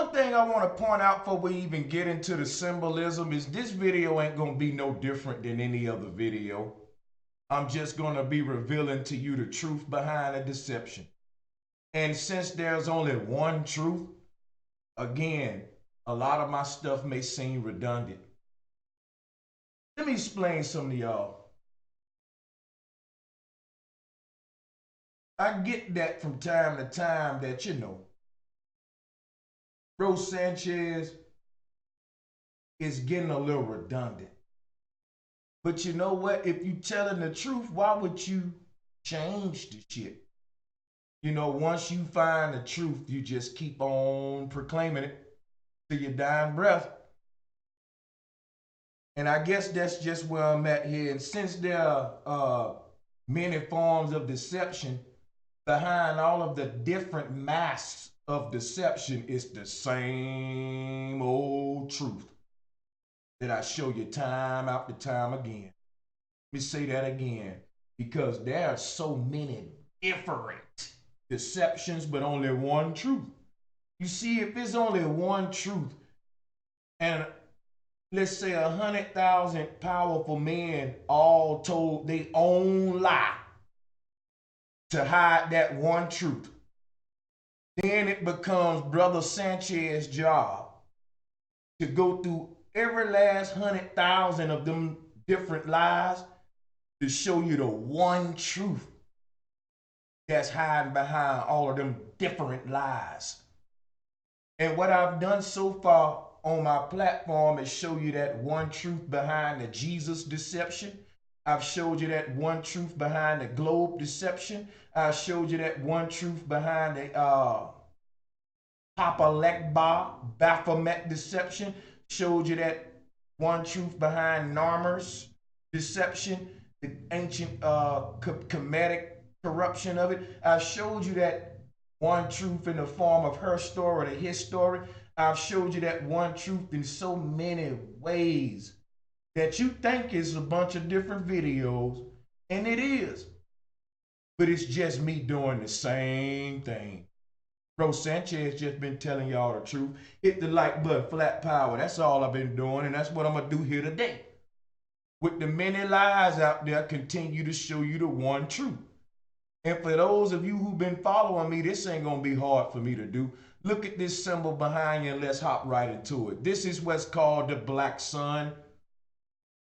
one thing I want to point out before we even get into the symbolism is this video ain't going to be no different than any other video. I'm just going to be revealing to you the truth behind the deception. And since there's only one truth, again, a lot of my stuff may seem redundant. Let me explain something to y'all. I get that from time to time that, Bro Sanchez is getting a little redundant. But you know what? If you telling the truth, why would you change the shit? Once you find the truth, you just keep on proclaiming it to your dying breath. And I guess that's just where I'm at here. And since there are many forms of deception, behind all of the different masks of deception is the same old truth that I show you time after time again. Let me say that again, because there are so many different deceptions, but only one truth. You see, if there's only one truth, and let's say 100,000 powerful men all told their own lie to hide that one truth, then it becomes Brother Sanchez's job to go through every last 100,000 of them different lies to show you the one truth that's hiding behind all of them different lies. And what I've done so far on my platform is show you that one truth behind the Jesus deception. I've showed you that one truth behind the globe deception. I showed you that one truth behind the Papa Lekba Baphomet deception. Showed you that one truth behind Narmer's deception, the ancient Kemetic corruption of it. I've showed you that one truth in the form of her story or his story. I've showed you that one truth in so many ways that you think is a bunch of different videos, and it is. But it's just me doing the same thing. Bro Sanchez just been telling y'all the truth. Hit the like button, flat power. That's all I've been doing, and that's what I'm going to do here today. With the many lies out there, continue to show you the one truth. And for those of you who've been following me, this ain't going to be hard for me to do. Look at this symbol behind you and let's hop right into it. This is what's called the black sun.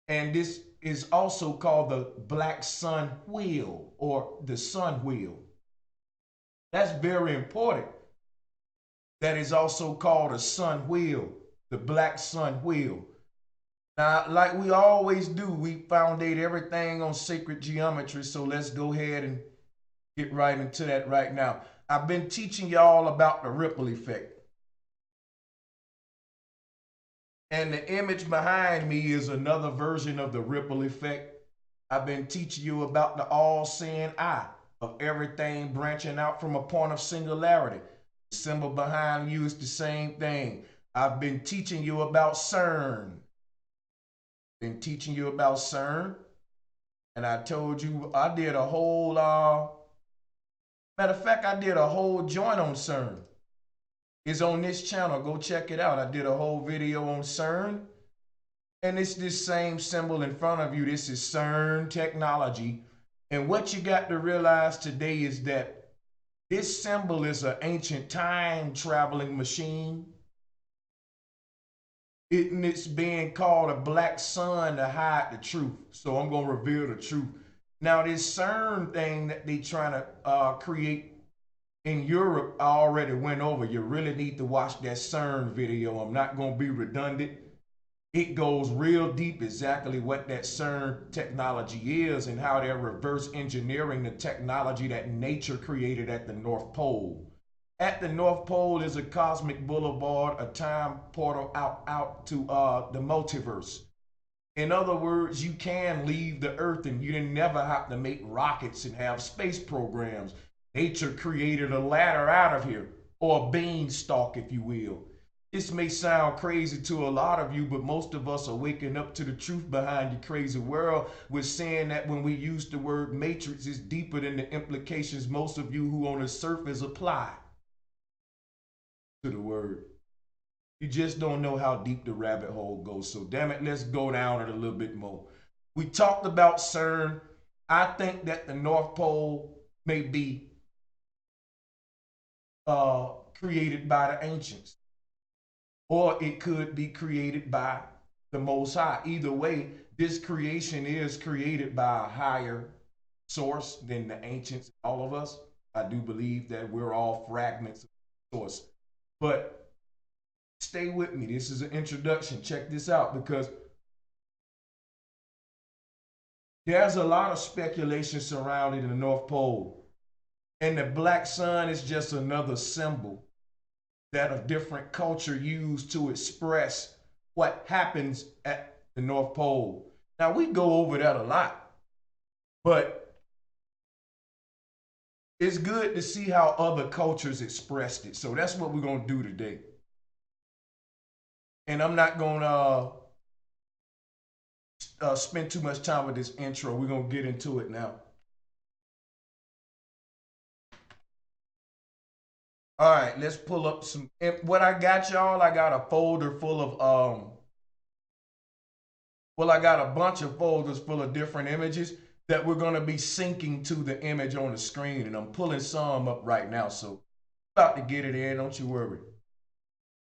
And this is also called the black sun wheel or the sun wheel. That's very important. That is also called a sun wheel, the black sun wheel. Now, like we always do, we foundate everything on sacred geometry. So let's go ahead and get right into that right now. I've been teaching y'all about the ripple effect. And the image behind me is another version of the ripple effect. I've been teaching you about the all-seeing eye of everything branching out from a point of singularity. The symbol behind you is the same thing. I've been teaching you about CERN. Been teaching you about CERN. And I told you I did a whole, matter of fact, I did a whole joint on CERN. It's on this channel. Go check it out. I did a whole video on CERN. And it's this same symbol in front of you. This is CERN technology. And what you got to realize today is that this symbol is an ancient time traveling machine. It's being called a black sun to hide the truth. So I'm going to reveal the truth. Now, this CERN thing that they trying to create in Europe, I already went over. You really need to watch that CERN video. I'm not going to be redundant. It goes real deep exactly what that CERN technology is and how they're reverse engineering the technology that nature created at the North Pole. At the North Pole is a cosmic boulevard, a time portal out to the multiverse. In other words, you can leave the Earth and you didn't never have to make rockets and have space programs. Nature created a ladder out of here, or a beanstalk, if you will. This may sound crazy to a lot of you, but most of us are waking up to the truth behind the crazy world. We're saying that when we use the word matrix, it's deeper than the implications most of you who on the surface apply to the word. You just don't know how deep the rabbit hole goes. So damn it, let's go down it a little bit more. We talked about CERN. I think that the North Pole may be created by the ancients, or it could be created by the Most High. Either way, this creation is created by a higher source than the ancients, all of us. I do believe that we're all fragments of the source. But stay with me. This is an introduction. Check this out, because there's a lot of speculation surrounding the North Pole. And the black sun is just another symbol that a different culture used to express what happens at the North Pole. Now, we go over that a lot, but it's good to see how other cultures expressed it. So that's what we're going to do today. And I'm not going to spend too much time with this intro. We're going to get into it now. All right, let's pull up some. What I got, y'all, I got a folder full of, well, I got a bunch of folders full of different images that we're going to be syncing to the image on the screen. And I'm pulling some up right now. So about to get it in, don't you worry.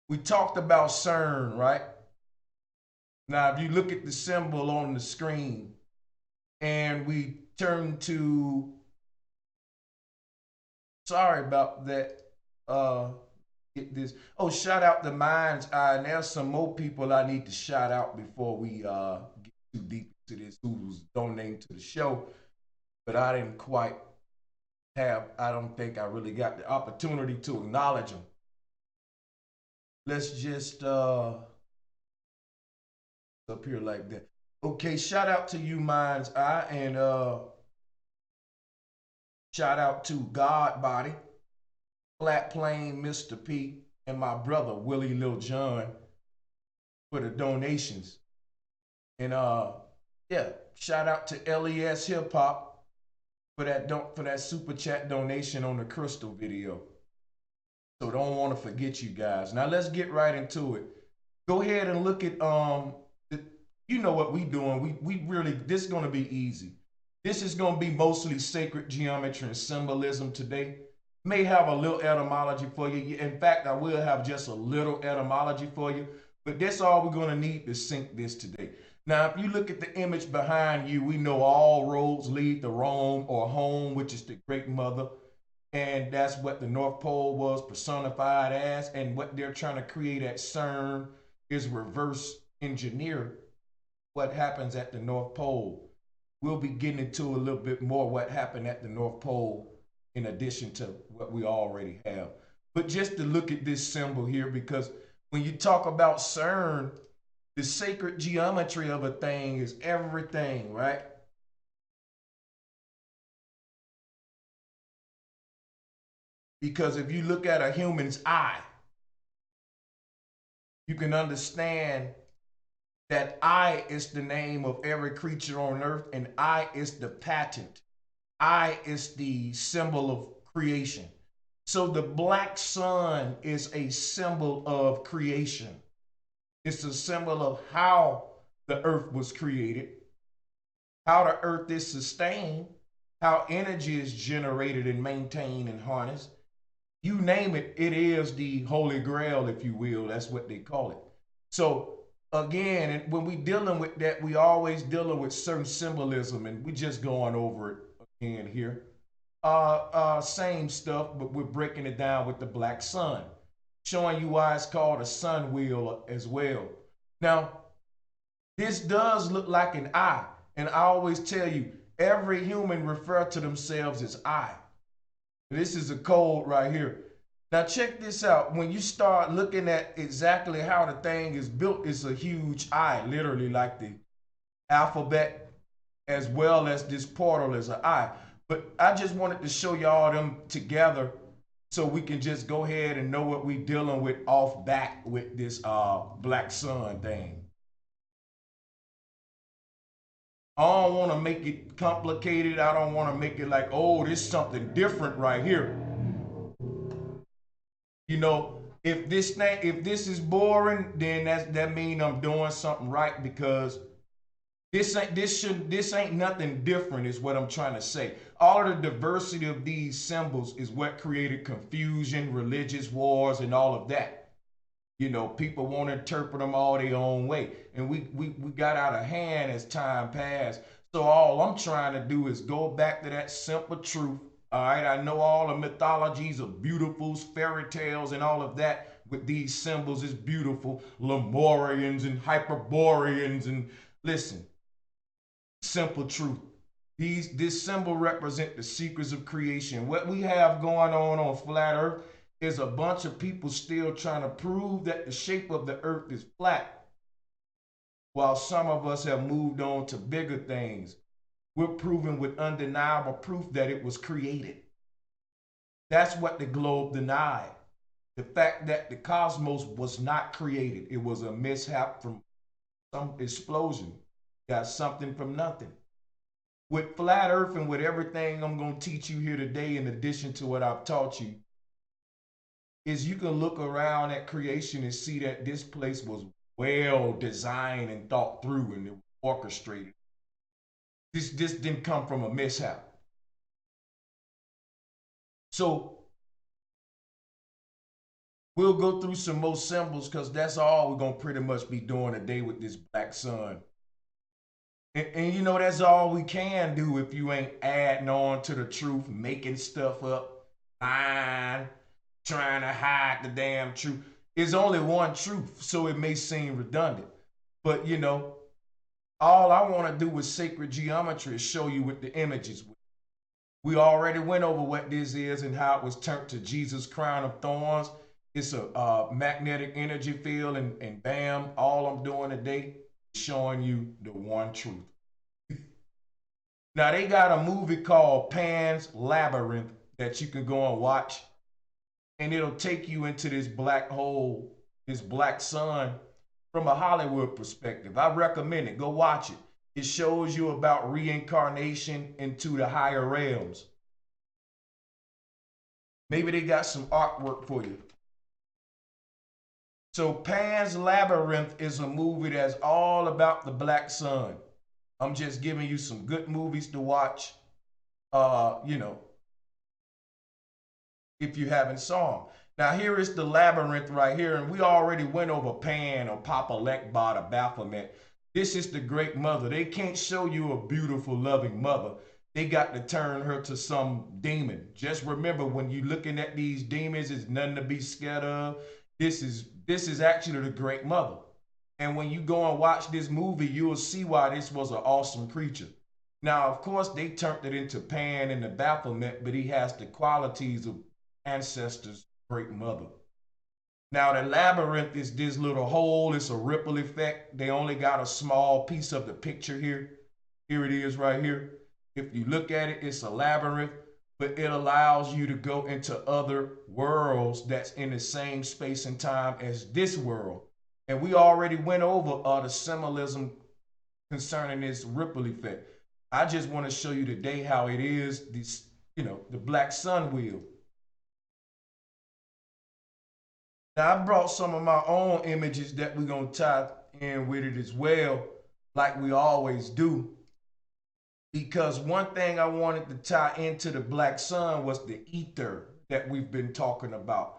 We talked about CERN, right? Now, if you look at the symbol on the screen and we turn to, sorry about that. Get this. Oh, shout out to Mind's Eye. And there's some more people I need to shout out before we get too deep into this, who's donating to the show. But I didn't quite I don't think I really got the opportunity to acknowledge them. Let's just up here like that. Okay, shout out to you, Mind's Eye, and shout out to God Body, Flat Plane, Mr. P, and my brother Willie Lil John for the donations. And yeah, shout out to LES Hip Hop for that super chat donation on the Crystal video. So don't want to forget you guys. Now let's get right into it. Go ahead and look at you know what we doing. We really, this is gonna be easy. This is gonna be mostly sacred geometry and symbolism today. May have a little etymology for you. In fact, I will have just a little etymology for you, but that's all we're gonna need to sync this today. Now, if you look at the image behind you, we know all roads lead to Rome or home, which is the great mother. And that's what the North Pole was personified as. And what they're trying to create at CERN is reverse engineer what happens at the North Pole. We'll be getting into a little bit more what happened at the North Pole in addition to what we already have. But just to look at this symbol here, because when you talk about CERN, the sacred geometry of a thing is everything, right? Because if you look at a human's eye, you can understand that I is the name of every creature on earth, and I is the patent. I is the symbol of creation. So the black sun is a symbol of creation. It's a symbol of how the earth was created, how the earth is sustained, how energy is generated and maintained and harnessed. You name it, it is the holy grail, if you will. That's what they call it. So again, when we dealing with that, we always dealing with certain symbolism, and we just going over it again here. Same stuff, but we're breaking it down with the black sun, showing you why it's called a sun wheel as well. Now, this does look like an eye, and I always tell you, every human refer to themselves as I. This is a code right here. Now check this out. When you start looking at exactly how the thing is built, it's a huge I, literally like the alphabet, as well as this portal is an I. But I just wanted to show y'all them together so we can just go ahead and know what we dealing with off back with this black sun thing. I don't want to make it complicated. I don't want to make it like, oh, this is something different right here. You know, If this is boring, then that mean I'm doing something right, because this ain't nothing different, is what I'm trying to say. All of the diversity of these symbols is what created confusion, religious wars, and all of that. You know, people want to interpret them all their own way. And we got out of hand as time passed. So all I'm trying to do is go back to that simple truth. All right, I know all the mythologies of beautiful fairy tales and all of that with these symbols is beautiful. Lemurians and Hyperboreans, and listen, simple truth. This symbol represent the secrets of creation. What we have going on flat earth is a bunch of people still trying to prove that the shape of the earth is flat, while some of us have moved on to bigger things. We're proving with undeniable proof that it was created. That's what the globe denied. The fact that the cosmos was not created. It was a mishap from some explosion. Got something from nothing. With flat earth and with everything I'm going to teach you here today, in addition to what I've taught you, is you can look around at creation and see that this place was well designed and thought through, and it was orchestrated. This didn't come from a mishap. So we'll go through some more symbols, because that's all we're going to pretty much be doing today with this black sun. And you know, that's all we can do if you ain't adding on to the truth, making stuff up, lying, trying to hide the damn truth. There's only one truth, so it may seem redundant. But you know, all I want to do with sacred geometry is show you with the images. We already went over what this is and how it was turned to Jesus' crown of thorns. It's a magnetic energy field, and bam, all I'm doing today is showing you the one truth. Now, they got a movie called Pan's Labyrinth that you can go and watch, and it'll take you into this black hole, this black sun, from a Hollywood perspective. I recommend it. Go watch it. It shows you about reincarnation into the higher realms. Maybe they got some artwork for you. So Pan's Labyrinth is a movie that's all about the black sun. I'm just giving you some good movies to watch, you know, if you haven't saw them. Now here is the labyrinth right here, and we already went over Pan, or Papa Lekbot, or Baphomet. This is the great mother. They can't show you a beautiful, loving mother. They got to turn her to some demon. Just remember, when you're looking at these demons, it's nothing to be scared of. This is actually the great mother. And when you go and watch this movie, you'll see why this was an awesome creature. Now, of course, they turned it into Pan and the Baphomet, but he has the qualities of ancestors' great mother. Now, the labyrinth is this little hole. It's a ripple effect. They only got a small piece of the picture here. Here it is right here. If you look at it, it's a labyrinth, but it allows you to go into other worlds that's in the same space and time as this world. And we already went over the symbolism concerning this ripple effect. I just want to show you today how it is, this, you know, the black sun wheel. Now, I brought some of my own images that we're going to tie in with it as well, like we always do. Because one thing I wanted to tie into the black sun was the ether that we've been talking about.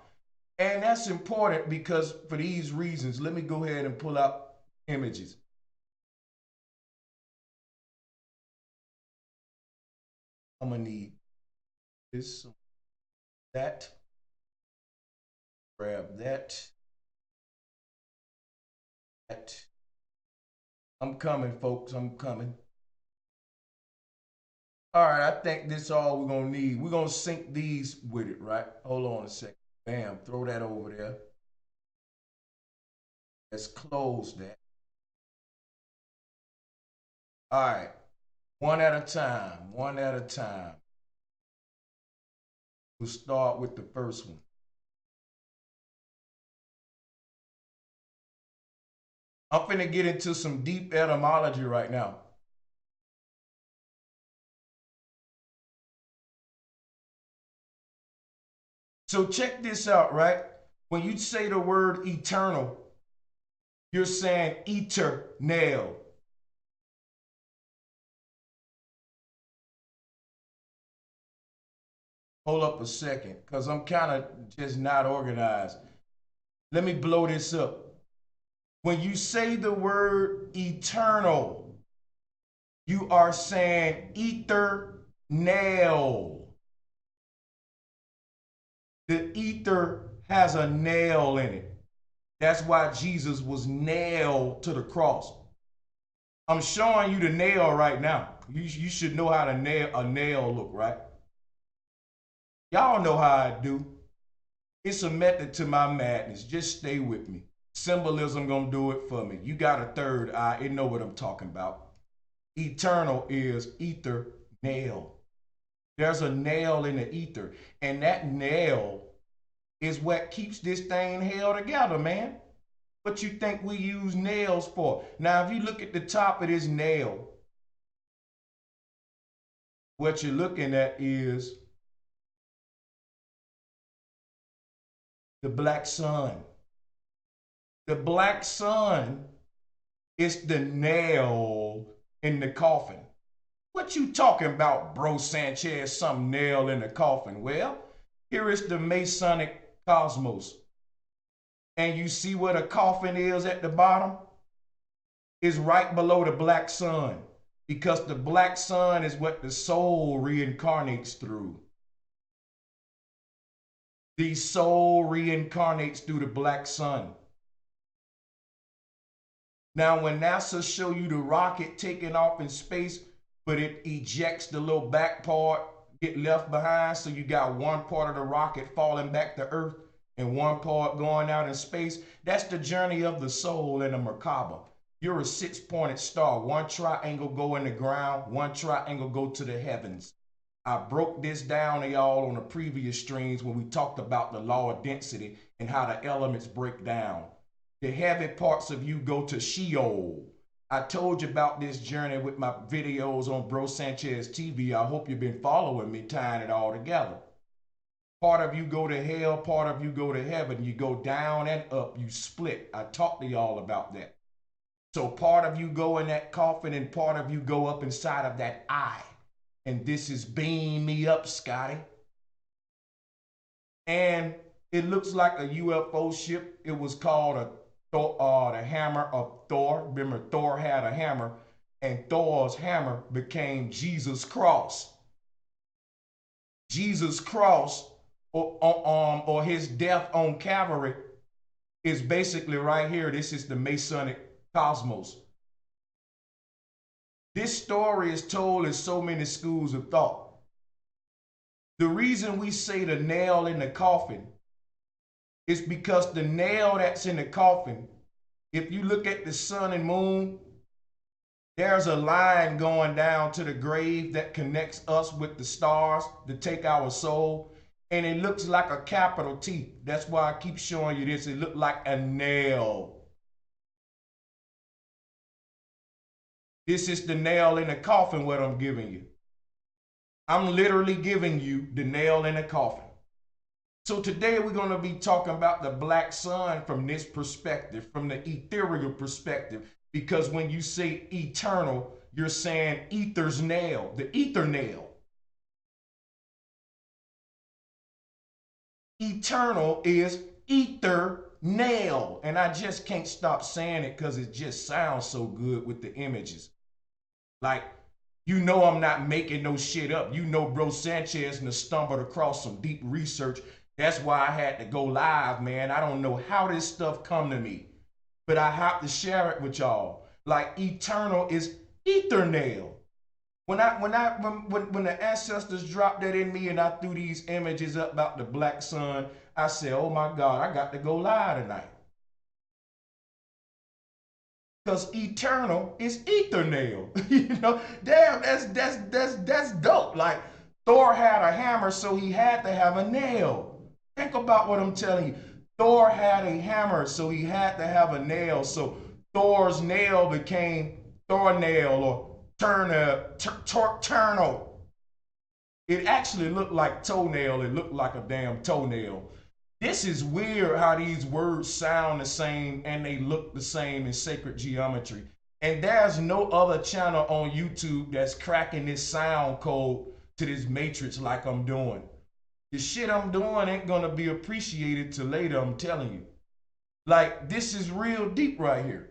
And that's important because for these reasons, let me go ahead and pull up images. I'm gonna need this, that, grab that, that. I'm coming, folks, I'm coming. All right, I think this is all we're gonna need. We're gonna sync these with it, right? Hold on a second. Bam, throw that over there. Let's close that. All right, one at a time, one at a time. We'll start with the first one. I'm finna get into some deep etymology right now. So check this out, right? When you say the word eternal, you're saying eternal. Hold up a second, because I'm kind of just not organized. Let me blow this up. When you say the word eternal, you are saying eternal. The ether has a nail in it. That's why Jesus was nailed to the cross. I'm showing you the nail right now. You should know how a nail look, right? Y'all know how I do. It's a method to my madness. Just stay with me. Symbolism gonna do it for me. You got a third eye. It know what I'm talking about. Eternal is ether nail. There's a nail in the ether, and that nail is what keeps this thing held together, man. What you think we use nails for? Now, if you look at the top of this nail, what you're looking at is the black sun. The black sun is the nail in the coffin. What you talking about, Bro Sanchez, some nail in the coffin? Well, here is the Masonic cosmos. And you see where the coffin is at the bottom? Is right below the black sun, because the black sun is what the soul reincarnates through. The soul reincarnates through the black sun. Now, when NASA show you the rocket taking off in space, but it ejects the little back part, get left behind, so you got one part of the rocket falling back to Earth and one part going out in space, that's the journey of the soul in a Merkaba. You're a six-pointed star. One triangle go in the ground, one triangle go to the heavens. I broke this down to y'all on the previous streams when we talked about the law of density and how the elements break down. The heavy parts of you go to Sheol. I told you about this journey with my videos on Bro Sanchez TV. I hope you've been following me, tying it all together. Part of you go to hell, part of you go to heaven. You go down and up, you split. I talked to y'all about that. So part of you go in that coffin and part of you go up inside of that eye. And this is Beam Me Up, Scotty. And it looks like a UFO ship. It was called the hammer of Thor. Remember, Thor had a hammer, and Thor's hammer became Jesus' cross. Jesus' cross, or his death on Calvary, is basically right here. This is the Masonic cosmos. This story is told in so many schools of thought. The reason we say the nail in the coffin is because the nail that's in the coffin, if you look at the sun and moon, there's a line going down to the grave that connects us with the stars to take our soul. And it looks like a capital T. That's why I keep showing you this. It looked like a nail. This is the nail in the coffin, what I'm giving you. I'm literally giving you the nail in the coffin. So today we're going to be talking about the black sun from this perspective, from the ethereal perspective. Because when you say eternal, you're saying ether's nail, the ether nail. Eternal is ether nail. And I just can't stop saying it because it just sounds so good with the images. Like, you know I'm not making no shit up. You know Bro Sanchez and stumbled across some deep research. That's why I had to go live, man. I don't know how this stuff come to me, but I have to share it with y'all. Like, eternal is eternal. When the ancestors dropped that in me and I threw these images up about the black sun, I said, oh my God, I got to go live tonight. Because eternal is eternal. You know, damn, that's dope. Like, Thor had a hammer, so he had to have a nail. Think about what I'm telling you. Thor had a hammer, so he had to have a nail. So Thor's nail became Thor nail or turnal. It actually looked like toenail. It looked like a damn toenail. This is weird how these words sound the same and they look the same in sacred geometry. And there's no other channel on YouTube that's cracking this sound code to this matrix like I'm doing. The shit I'm doing ain't gonna be appreciated till later, I'm telling you. Like, this is real deep right here.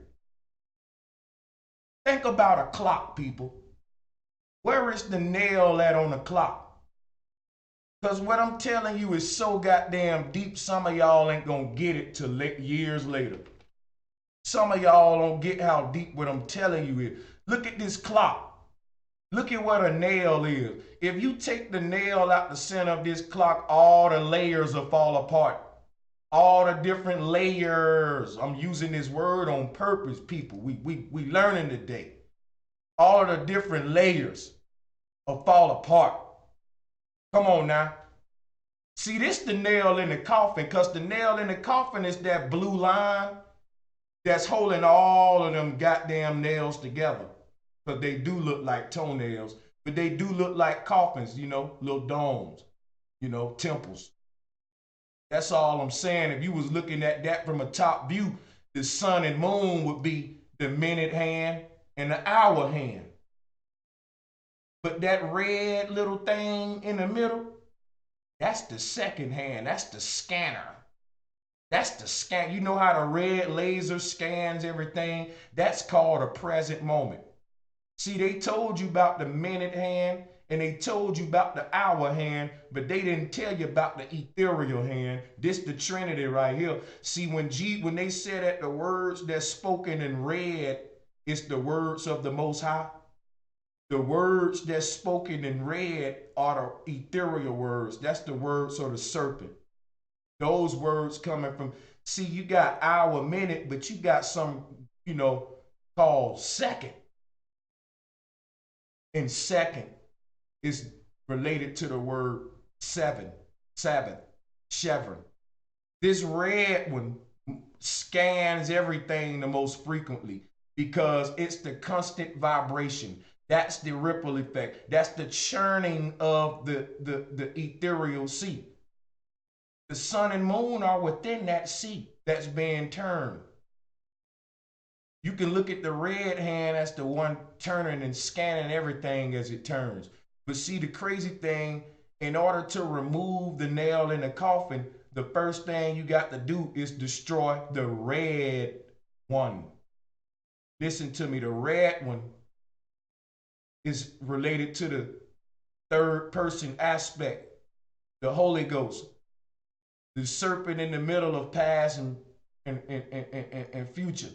Think about a clock, people. Where is the nail at on the clock? Because what I'm telling you is so goddamn deep, some of y'all ain't gonna get it till years later. Some of y'all don't get how deep what I'm telling you is. Look at this clock. Look at what a nail is. If you take the nail out the center of this clock, all the layers will fall apart. All the different layers. I'm using this word on purpose, people. We learning today. All of the different layers will fall apart. Come on now. See, this the nail in the coffin, because the nail in the coffin is that blue line that's holding all of them goddamn nails together. But they do look like toenails, but they do look like coffins, you know, little domes, you know, temples. That's all I'm saying. If you was looking at that from a top view, the sun and moon would be the minute hand and the hour hand. But that red little thing in the middle, that's the second hand. That's the scanner. That's the scan. You know how the red laser scans everything? That's called a present moment. See, they told you about the minute hand and they told you about the hour hand, but they didn't tell you about the ethereal hand. This the Trinity right here. See, when they said that the words that's spoken in red is the words of the Most High, the words that's spoken in red are the ethereal words. That's the words of the serpent. Those words coming from, see, you got hour, minute, but you got some, you know, called second. And second is related to the word seven, Sabbath, chevron. This red one scans everything the most frequently because it's the constant vibration. That's the ripple effect. That's the churning of the ethereal sea. The sun and moon are within that sea that's being turned. You can look at the red hand as the one turning and scanning everything as it turns. But see, the crazy thing, in order to remove the nail in the coffin, the first thing you got to do is destroy the red one. Listen to me, the red one is related to the third person aspect, the Holy Ghost, the serpent in the middle of past and future,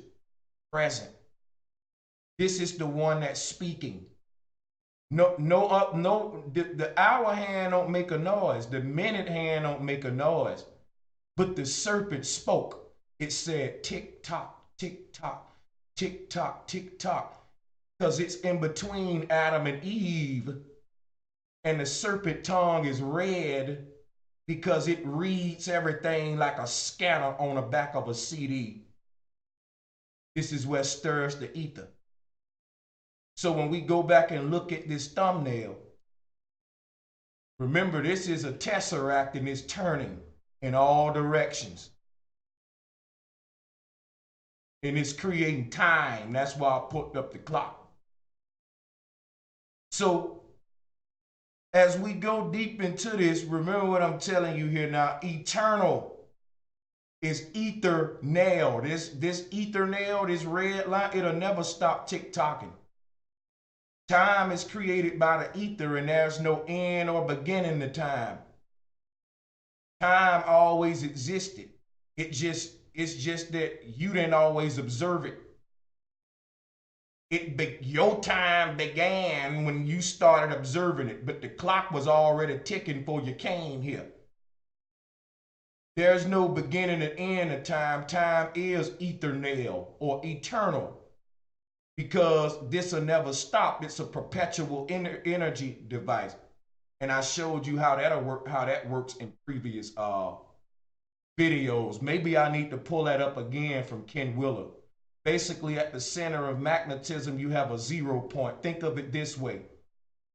present. This is the one that's speaking. The hour hand don't make a noise. The minute hand don't make a noise. But the serpent spoke. It said tick tock, tick tock, tick tock, tick tock. Because it's in between Adam and Eve. And the serpent tongue is red because it reads everything like a scanner on the back of a CD. This is what stirs the ether. So when we go back and look at this thumbnail, remember this is a tesseract and it's turning in all directions. And it's creating time. That's why I put up the clock. So as we go deep into this, remember what I'm telling you here now. Eternal is ether nail. This ether nail, this red line, it'll never stop tick-tocking. Time is created by the ether and there's no end or beginning to time. Time always existed. It's just that you didn't always observe it. Your time began when you started observing it, but the clock was already ticking before you came here. There's no beginning and end of time. Time is eternal or eternal because this will never stop. It's a perpetual energy device. And I showed you how that works in previous videos. Maybe I need to pull that up again from Ken Willer. Basically, at the center of magnetism, you have a 0 point. Think of it this way.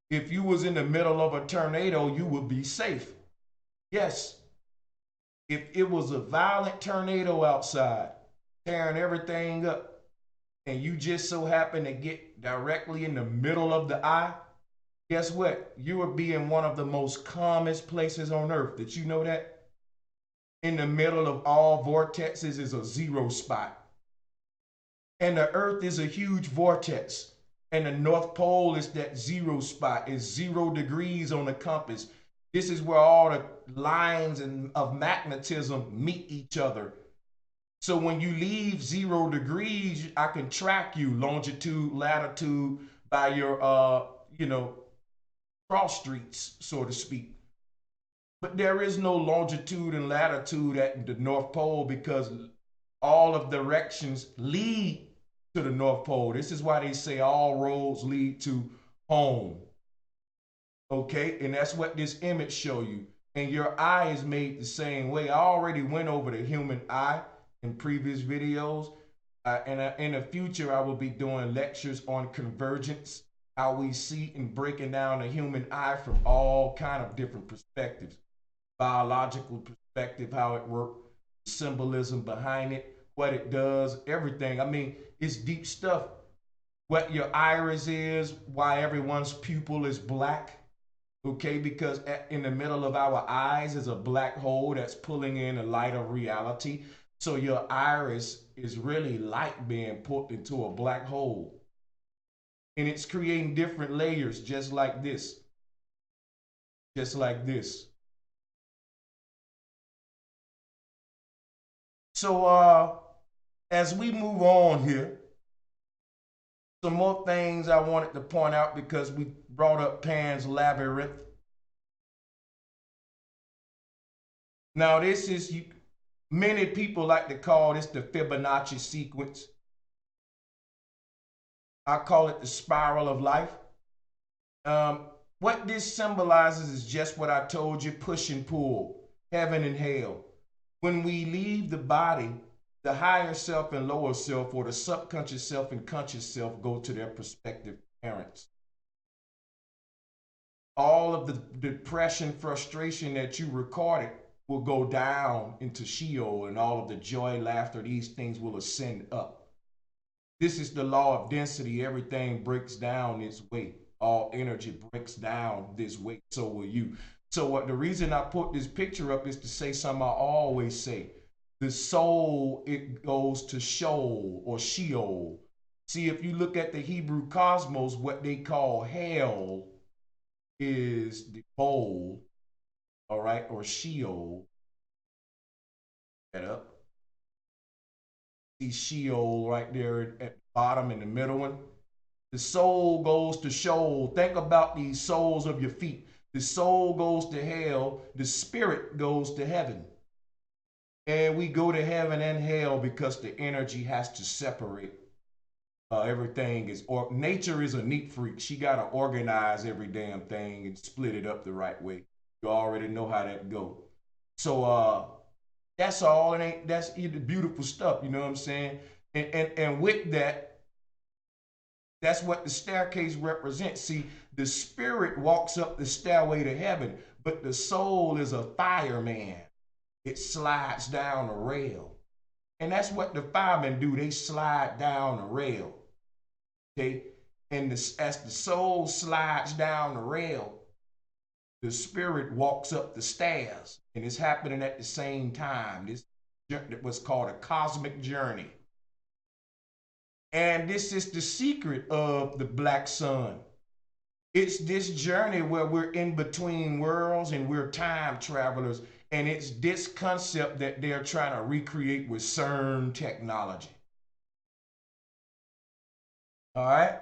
If you was in the middle of a tornado, you would be safe. Yes. If it was a violent tornado outside, tearing everything up, and you just so happen to get directly in the middle of the eye, guess what? You would be in one of the most calmest places on earth. Did you know that? In the middle of all vortexes is a zero spot. And the earth is a huge vortex. And the North Pole is that zero spot. It's 0 degrees on the compass. This is where all the lines of magnetism meet each other. So when you leave 0 degrees, I can track you longitude, latitude by your, cross streets, so to speak. But there is no longitude and latitude at the North Pole because all of directions lead to the North Pole. This is why they say all roads lead to home. Okay, and that's what this image show you. And your eye is made the same way. I already went over the human eye in previous videos. And in the future, I will be doing lectures on convergence, how we see and breaking down the human eye from all kind of different perspectives. Biological perspective, how it works, symbolism behind it, what it does, everything. I mean, it's deep stuff. What your iris is, why everyone's pupil is black. Okay, because in the middle of our eyes is a black hole that's pulling in the light of reality. So your iris is really light being put into a black hole. And it's creating different layers just like this. Just like this. So as we move on here, some more things I wanted to point out because we brought up Pan's Labyrinth. Now this is, many people like to call this the Fibonacci sequence. I call it the spiral of life. What this symbolizes is just what I told you, push and pull, heaven and hell. When we leave the body, the higher self and lower self, or the subconscious self and conscious self, go to their prospective parents. All of the depression, frustration that you recorded will go down into Sheol, and all of the joy, laughter, these things will ascend up. This is the law of density. Everything breaks down this way. All energy breaks down this way. So will you. So the reason I put this picture up is to say something I always say. The soul, it goes to Sheol or Sheol. See, if you look at the Hebrew cosmos, what they call hell is the bowl, all right, or Sheol. That up. See Sheol right there at the bottom in the middle one. The soul goes to Sheol. Think about these soles of your feet. The soul goes to hell. The spirit goes to heaven. And we go to heaven and hell because the energy has to separate. Everything is, or nature is a neat freak. She got to organize every damn thing and split it up the right way. You already know how that go. So that's all. It ain't, that's the beautiful stuff. You know what I'm saying? And with that, that's what the staircase represents. See, the spirit walks up the stairway to heaven, but the soul is a fireman. It slides down the rail. And that's what the firemen do. They slide down the rail. Okay? And as the soul slides down the rail, the spirit walks up the stairs. And it's happening at the same time. This was called a cosmic journey. And this is the secret of the black sun. It's this journey where we're in between worlds and we're time travelers. And it's this concept that they're trying to recreate with CERN technology. All right.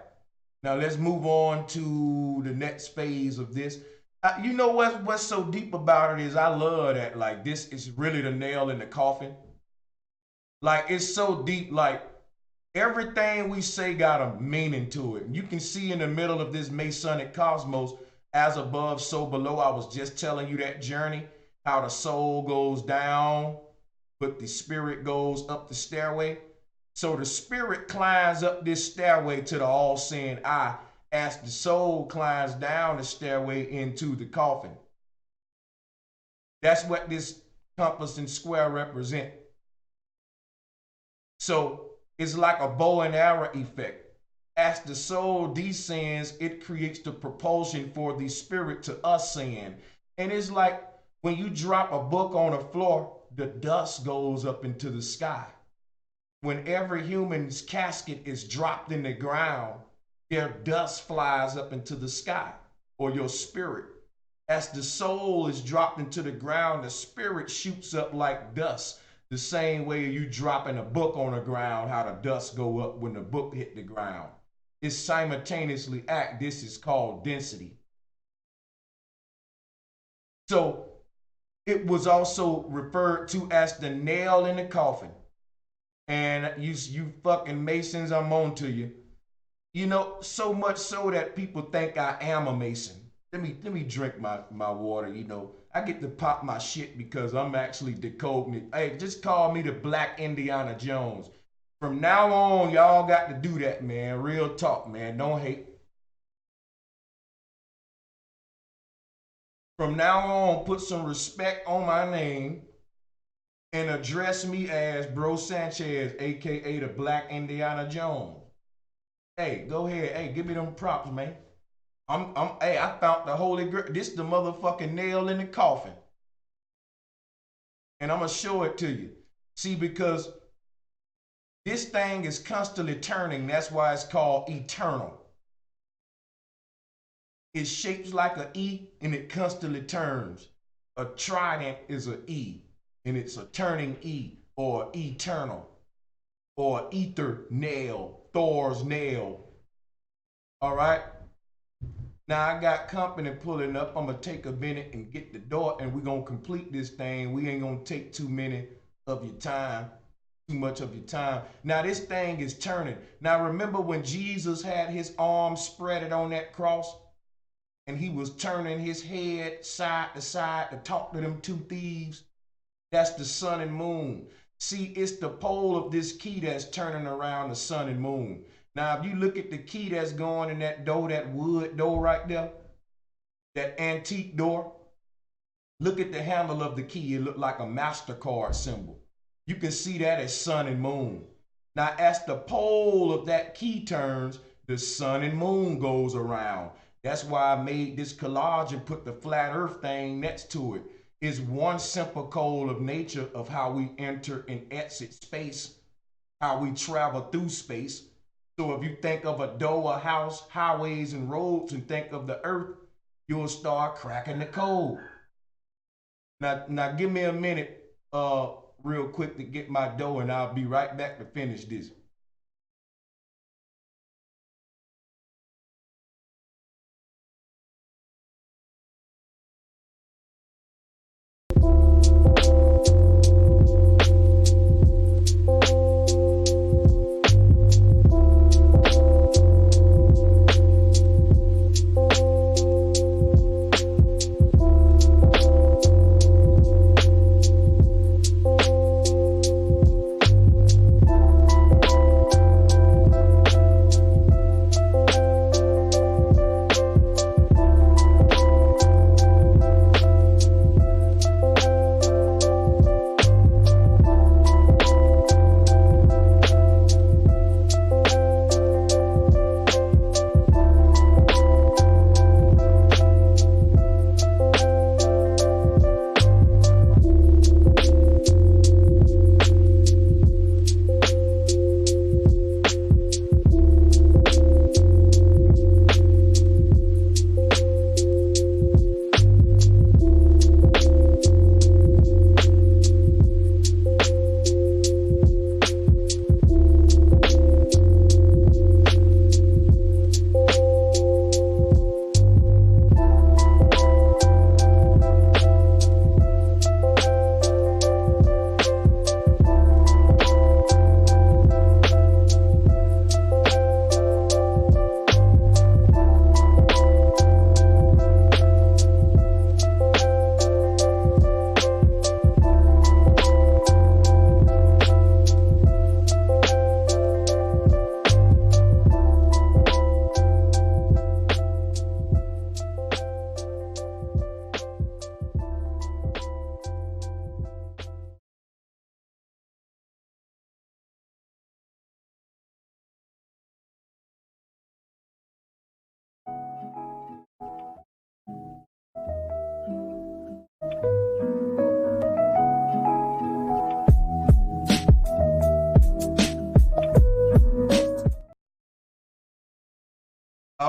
Now let's move on to the next phase of this. You know what's so deep about it is I love that. Like, this is really the nail in the coffin. Like, it's so deep. Like, everything we say got a meaning to it. And you can see in the middle of this Masonic cosmos, as above, so below. I was just telling you that journey, how the soul goes down, but the spirit goes up the stairway. So the spirit climbs up this stairway to the all-seeing eye as the soul climbs down the stairway into the coffin. That's what this compass and square represent. So it's like a bow and arrow effect. As the soul descends, it creates the propulsion for the spirit to ascend. And it's like when you drop a book on the floor, the dust goes up into the sky. When every human's casket is dropped in the ground, their dust flies up into the sky, or your spirit. As the soul is dropped into the ground, the spirit shoots up like dust. The same way you dropping a book on the ground, how the dust go up when the book hit the ground. It's simultaneously act. This is called density. So it was also referred to as the nail in the coffin. And you fucking Masons, I'm on to you. You know, so much so that people think I am a Mason. Let me drink my water, you know. I get to pop my shit because I'm actually decoding it. Hey, just call me the Black Indiana Jones. From now on, y'all got to do that, man. Real talk, man. Don't hate. From now on, put some respect on my name and address me as Bro Sanchez, aka the Black Indiana Jones. Hey, go ahead. Hey, give me them props, man. Hey, I found the Holy Grail. This the motherfucking nail in the coffin. And I'm gonna show it to you. See, because this thing is constantly turning. That's why it's called eternal. It's shaped like an E and it constantly turns. A trident is an E and it's a turning E, or eternal, or ether nail, Thor's nail. All right. Now I got company pulling up. I'm gonna take a minute and get the door, and we're gonna complete this thing. We ain't gonna take too much of your time. Now this thing is turning. Now remember when Jesus had his arms spread on that cross, and he was turning his head side to side to talk to them two thieves? That's the sun and moon. See, it's the pole of this key that's turning around the sun and moon. Now, if you look at the key that's going in that door, that wood door right there, that antique door, look at the handle of the key. It looked like a MasterCard symbol. You can see that as sun and moon. Now, as the pole of that key turns, the sun and moon goes around. That's why I made this collage and put the flat earth thing next to it. It's one simple code of nature of how we enter and exit space, how we travel through space. So if you think of a door, a house, highways, and roads, and think of the earth, you'll start cracking the code. Now give me a minute real quick to get my dough, and I'll be right back to finish this.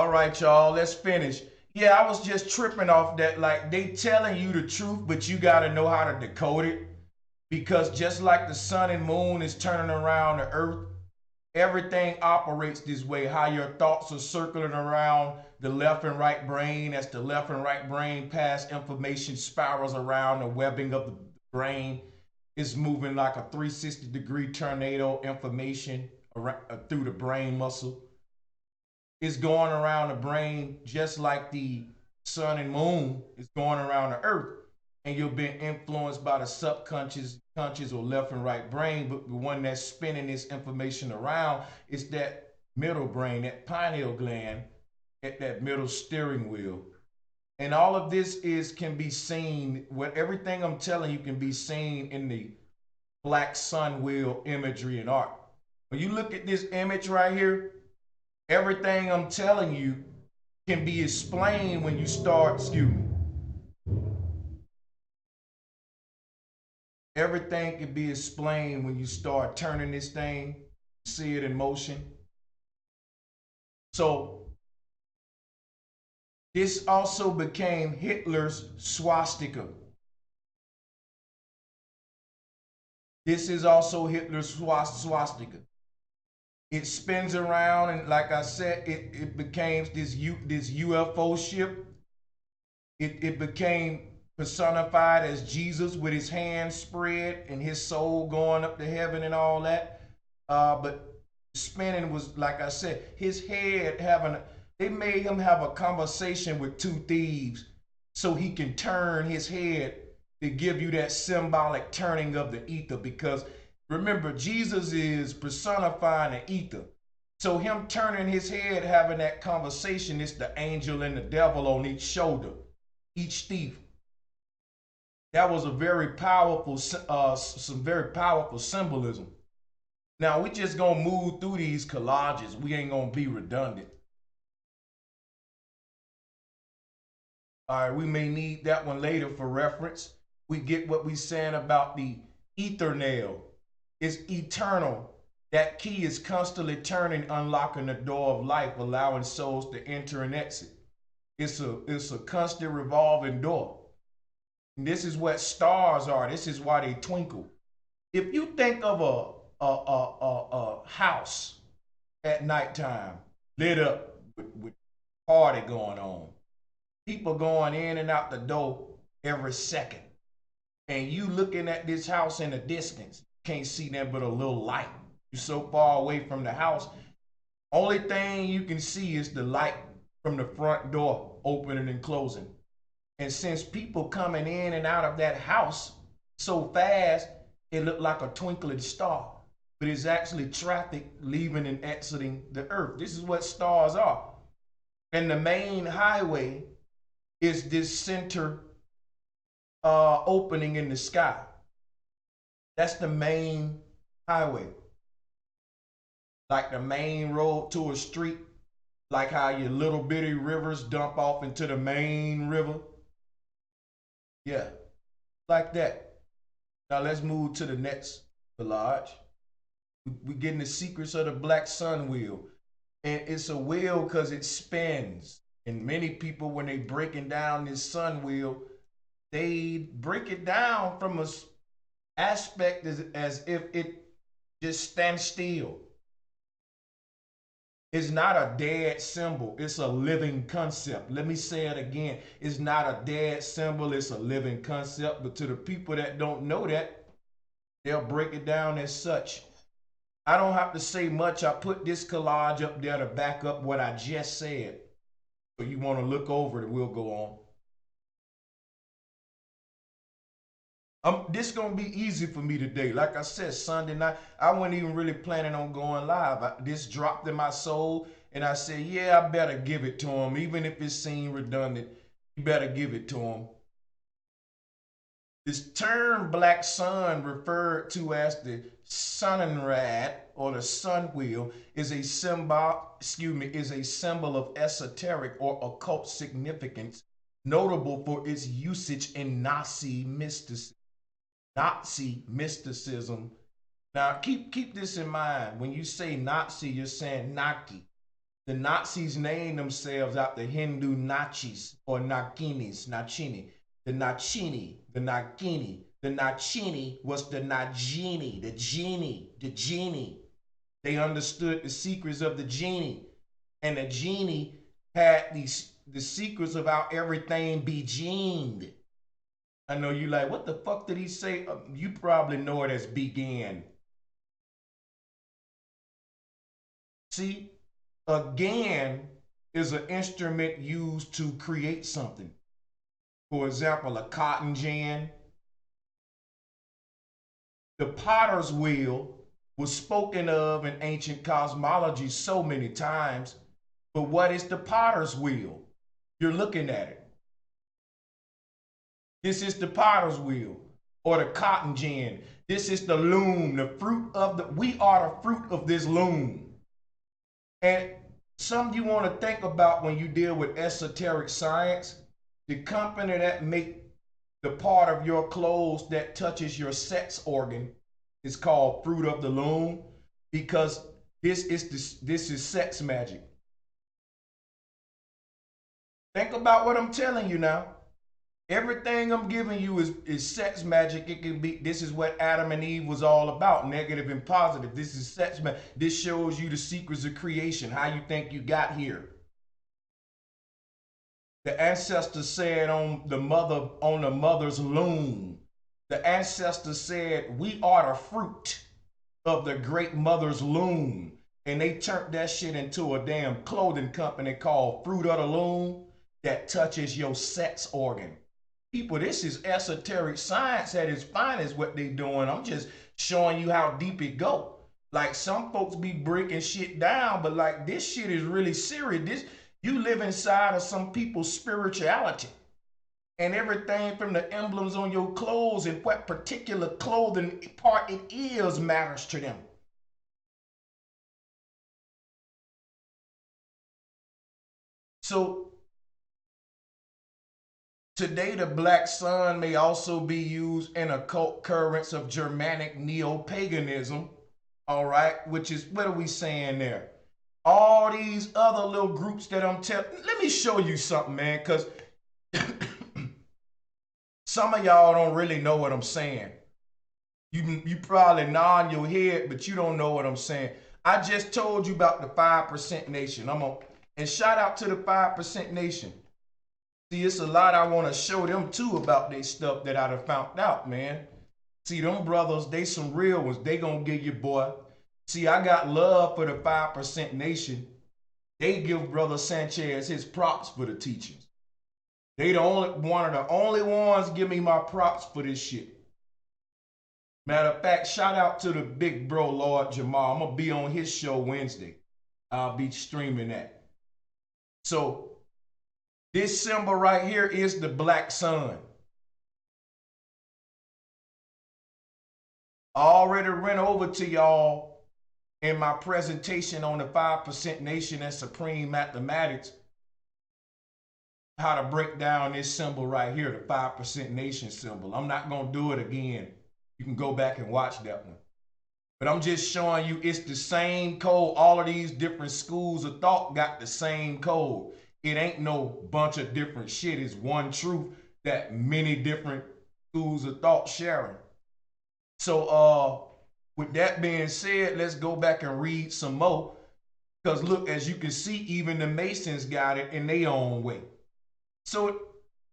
All right, y'all, let's finish. Yeah, I was just tripping off that. Like, they telling you the truth, but you got to know how to decode it. Because just like the sun and moon is turning around the earth, everything operates this way. How your thoughts are circling around the left and right brain, as the left and right brain pass information spirals around the webbing of the brain. It's moving like a 360-degree tornado, information around, through the brain muscle. It's going around the brain just like the sun and moon is going around the earth. And you're being influenced by the subconscious, conscious, or left and right brain. But the one that's spinning this information around is that middle brain, that pineal gland, at that middle steering wheel. And all of this is can be seen, what everything I'm telling you can be seen in the black sun wheel imagery and art. When you look at this image right here, everything I'm telling you can be explained when you start, excuse me. Everything can be explained when you start turning this thing, see it in motion. So this also became Hitler's swastika. This is also Hitler's swastika. It spins around, and like I said, it became this UFO ship. It became personified as Jesus with his hands spread and his soul going up to heaven and all that. But spinning was, like I said, his head they made him have a conversation with two thieves so he can turn his head to give you that symbolic turning of the ether. Because remember, Jesus is personifying the ether. So him turning his head, having that conversation, it's the angel and the devil on each shoulder, each thief. That was a very powerful, some very powerful symbolism. Now we just gonna move through these collages. We ain't gonna be redundant. All right, we may need that one later for reference. We get what we saying about the ether nail. It's eternal. That key is constantly turning, unlocking the door of life, allowing souls to enter and exit. It's a constant revolving door. And this is what stars are. This is why they twinkle. If you think of a house at nighttime lit up with party going on, people going in and out the door every second, and you looking at this house in the distance, can't see nothing but a little light. You're so far away from the house, only thing you can see is the light from the front door opening and closing. And since people coming in and out of that house so fast, it looked like a twinkling star, but it's actually traffic leaving and exiting the earth. This is what stars are. And the main highway is this center opening in the sky. That's the main highway. Like the main road to a street, like how your little bitty rivers dump off into the main river. Yeah, like that. Now let's move to the next collage. We're getting the secrets of the black sun wheel. And it's a wheel because it spins. And many people, when they breaking down this sun wheel, they break it down from an aspect as if it just stands still. It's not a dead symbol. It's a living concept. Let me say it again. It's not a dead symbol. It's a living concept. But to the people that don't know that, they'll break it down as such. I don't have to say much. I put this collage up there to back up what I just said. So you want to look over it and we'll go on. This gonna be easy for me today. Like I said, Sunday night, I wasn't even really planning on going live. This dropped in my soul, and I said, yeah, I better give it to him. Even if it seemed redundant, you better give it to him. This term black sun, referred to as the Sonnenrad or the sun wheel, is a symbol, is a symbol of esoteric or occult significance, notable for its usage in Nazi mysticism. Now keep this in mind. When you say Nazi, you're saying Naki. The Nazis named themselves after Hindu Nachis or Nakinis, Nachini. The Nachini, the Nakini. The Nachini was the Najini, the genie, the genie. They understood the secrets of the genie. And the genie had the secrets of how everything be gened. I know you like, what the fuck did he say? You probably know it as began. See, again is an instrument used to create something. For example, a cotton gin. The potter's wheel was spoken of in ancient cosmology so many times. But what is the potter's wheel? You're looking at it. This is the potter's wheel or the cotton gin. This is the loom, the fruit of the, we are the fruit of this loom. And something you want to think about when you deal with esoteric science, the company that make the part of your clothes that touches your sex organ is called fruit of the loom, because this is sex magic. Think about what I'm telling you now. Everything I'm giving you is sex magic. It can be, this is what Adam and Eve was all about, negative and positive. This is sex magic. This shows you the secrets of creation, how you think you got here. The ancestors said on the mother's loom, the ancestors said, we are the fruit of the great mother's loom. And they turned that shit into a damn clothing company called Fruit of the Loom that touches your sex organ. People, this is esoteric science at its finest, what they doing. I'm just showing you how deep it go. Like, some folks be breaking shit down, but like, this shit is really serious. This, you live inside of some people's spirituality. And everything from the emblems on your clothes and what particular clothing part it is matters to them. So today, the black sun may also be used in occult currents of Germanic neo-paganism, all right, which is, what are we saying there? All these other little groups that I'm telling, let me show you something, man, because some of y'all don't really know what I'm saying. You probably nod your head, but you don't know what I'm saying. I just told you about the 5% nation. And shout out to the 5% nation. See, it's a lot I want to show them too about their stuff that I done found out, man. See, them brothers, they some real ones. They gonna give you, boy. See, I got love for the 5% nation. They give Brother Sanchez his props for the teachings. They one of the only ones give me my props for this shit. Matter of fact, shout out to the big bro, Lord Jamal. I'm gonna be on his show Wednesday. I'll be streaming that. So this symbol right here is the black sun. I already ran over to y'all in my presentation on the 5% nation and supreme mathematics how to break down this symbol right here, the 5% nation symbol. I'm not gonna do it again. You can go back and watch that one. But I'm just showing you it's the same code. All of these different schools of thought got the same code. It ain't no bunch of different shit. It's one truth that many different schools of thought sharing. So with that being said, let's go back and read some more. Because look, as you can see, even the Masons got it in their own way. So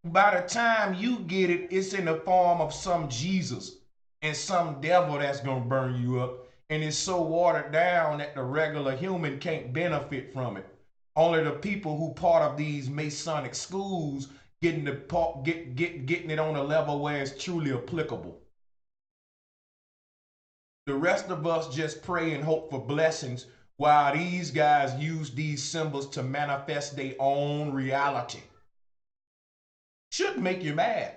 by the time you get it, it's in the form of some Jesus and some devil that's gonna burn you up. And it's so watered down that the regular human can't benefit from it. Only the people who part of these Masonic schools getting it on a level where it's truly applicable. The rest of us just pray and hope for blessings while these guys use these symbols to manifest their own reality. Should make you mad.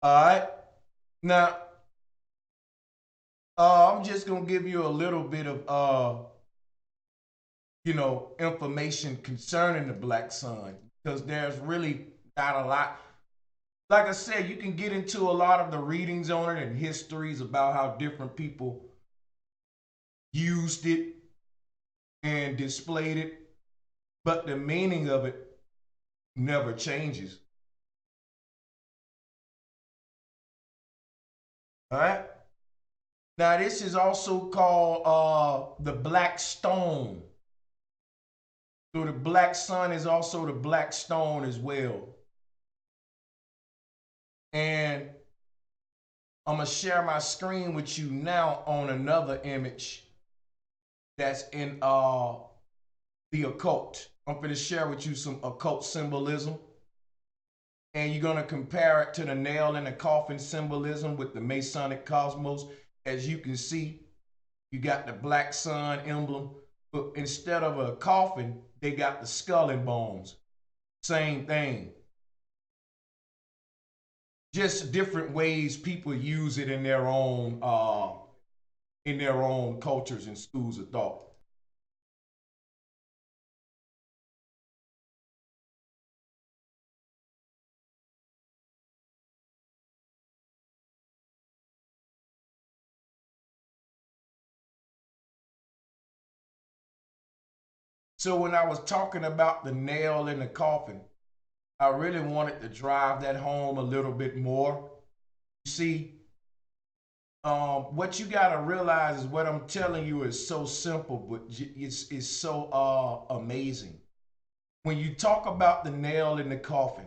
All right. Now, I'm just going to give you a little bit of, information concerning the black sun, because there's really not a lot. Like I said, you can get into a lot of the readings on it and histories about how different people used it and displayed it, but the meaning of it never changes. All right. Now this is also called the black stone. So the black sun is also the black stone as well. And I'm gonna share my screen with you now on another image that's in the occult. I'm gonna share with you some occult symbolism. And you're gonna compare it to the nail in the coffin symbolism with the Masonic cosmos. As you can see, you got the black sun emblem, but instead of a coffin, they got the skull and bones. Same thing. Just different ways people use it in their own cultures and schools of thought. So when I was talking about the nail in the coffin, I really wanted to drive that home a little bit more. You see, what you got to realize is what I'm telling you is so simple, but it's so amazing. When you talk about the nail in the coffin,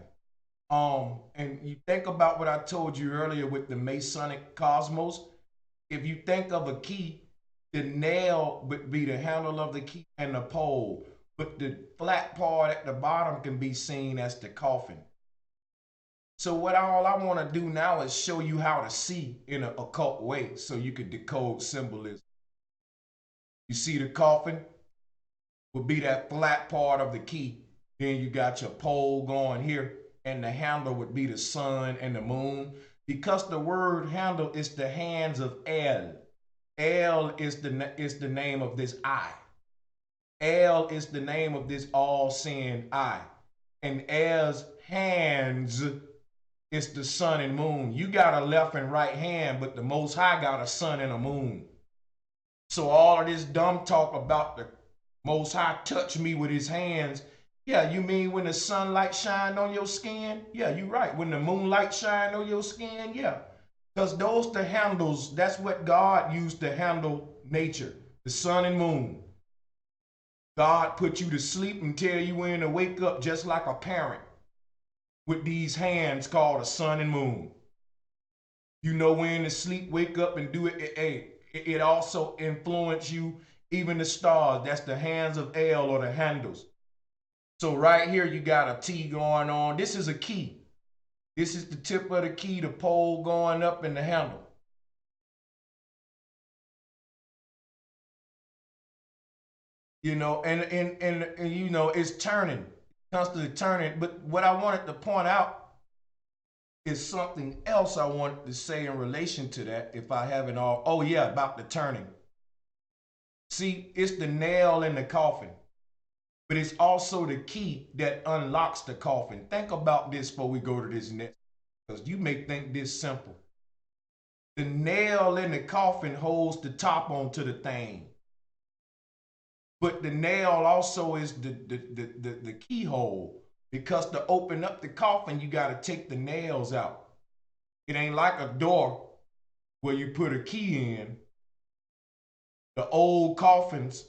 and you think about what I told you earlier with the Masonic cosmos, if you think of a key, the nail would be the handle of the key and the pole, but the flat part at the bottom can be seen as the coffin. So what all I want to do now is show you how to see in an occult way so you can decode symbolism. You see the coffin would be that flat part of the key. Then you got your pole going here, and the handle would be the sun and the moon. Because the word handle is the hands of El. El is the name of this eye. El is the name of this all-seeing eye. And El's hands is the sun and moon. You got a left and right hand, but the Most High got a sun and a moon. So all of this dumb talk about the Most High touch me with his hands. Yeah, you mean when the sunlight shine on your skin? Yeah, you right. When the moonlight shine on your skin? Yeah. Because those the handles, that's what God used to handle nature, the sun and moon. God put you to sleep and tell you when to wake up just like a parent with these hands called the sun and moon. You know when to sleep, wake up and do it. It also influence you, even the stars. That's the hands of El or the handles. So right here, you got a T going on. This is a key. This is the tip of the key, the pole going up in the handle. You know, and you know, it's turning, constantly turning. But what I wanted to point out is something else I wanted to say in relation to that, if I haven't all. Oh yeah, about the turning. See, it's the nail in the coffin, but it's also the key that unlocks the coffin. Think about this before we go to this next, because you may think this simple. The nail in the coffin holds the top onto the thing, but the nail also is the keyhole, because to open up the coffin, you got to take the nails out. It ain't like a door where you put a key in. The old coffins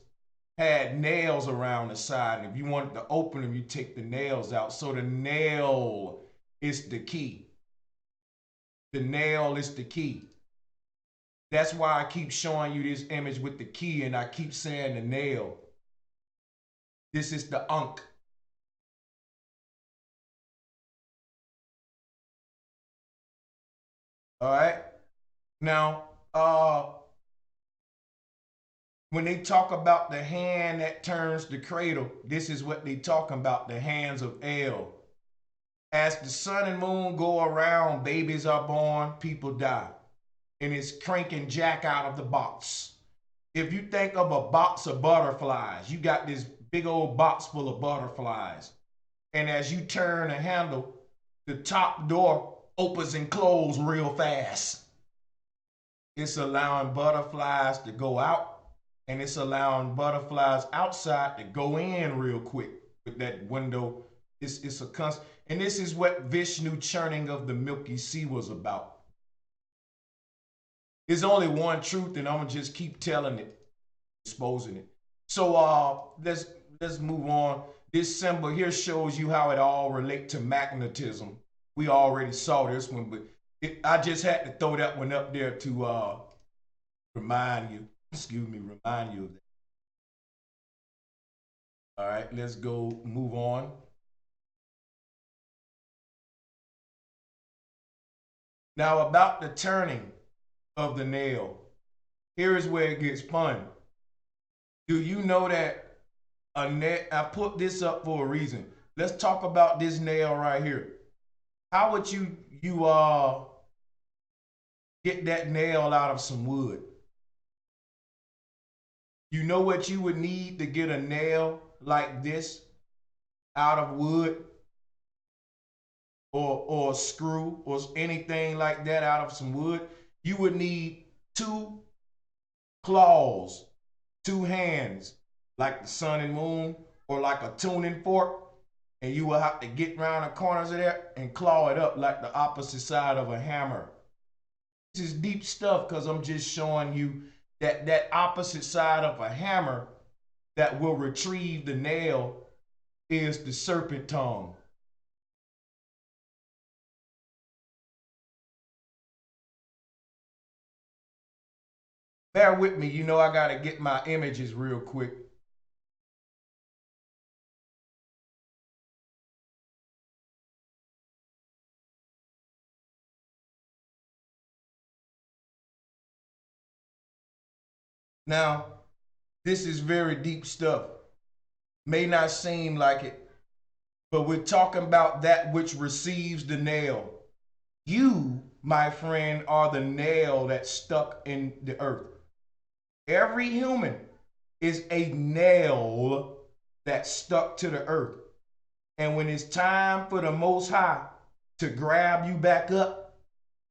had nails around the side, and if you wanted to open them, you take the nails out. So the nail is the key. The nail is the key. That's why I keep showing you this image with the key, and I keep saying the nail. This is the Ankh. All right. Now, when they talk about the hand that turns the cradle, this is what they talking about, the hands of El. As the sun and moon go around, babies are born, people die. And it's cranking Jack out of the box. If you think of a box of butterflies, you got this big old box full of butterflies. And as you turn the handle, the top door opens and closes real fast. It's allowing butterflies to go out and it's allowing butterflies outside to go in real quick with that window. It's a constant, and this is what Vishnu churning of the Milky Sea was about. There's only one truth, and I'm gonna just keep telling it, exposing it. So let's move on. This symbol here shows you how it all relates to magnetism. We already saw this one, but I just had to throw that one up there to remind you. Excuse me, remind you of that. All right, let's go move on. Now about the turning of the nail. Here is where it gets fun. Do you know that a nail, I put this up for a reason. Let's talk about this nail right here. How would you get that nail out of some wood? You know what you would need to get a nail like this out of wood, or a screw or anything like that out of some wood? You would need two claws, two hands, like the sun and moon, or like a tuning fork, and you will have to get around the corners of that and claw it up like the opposite side of a hammer. This is deep stuff because I'm just showing you that that opposite side of a hammer that will retrieve the nail is the serpent tongue. Bear with me, you know I gotta get my images real quick. Now, this is very deep stuff. May not seem like it, but we're talking about that which receives the nail. You, my friend, are the nail that's stuck in the earth. Every human is a nail that's stuck to the earth. And when it's time for the Most High to grab you back up,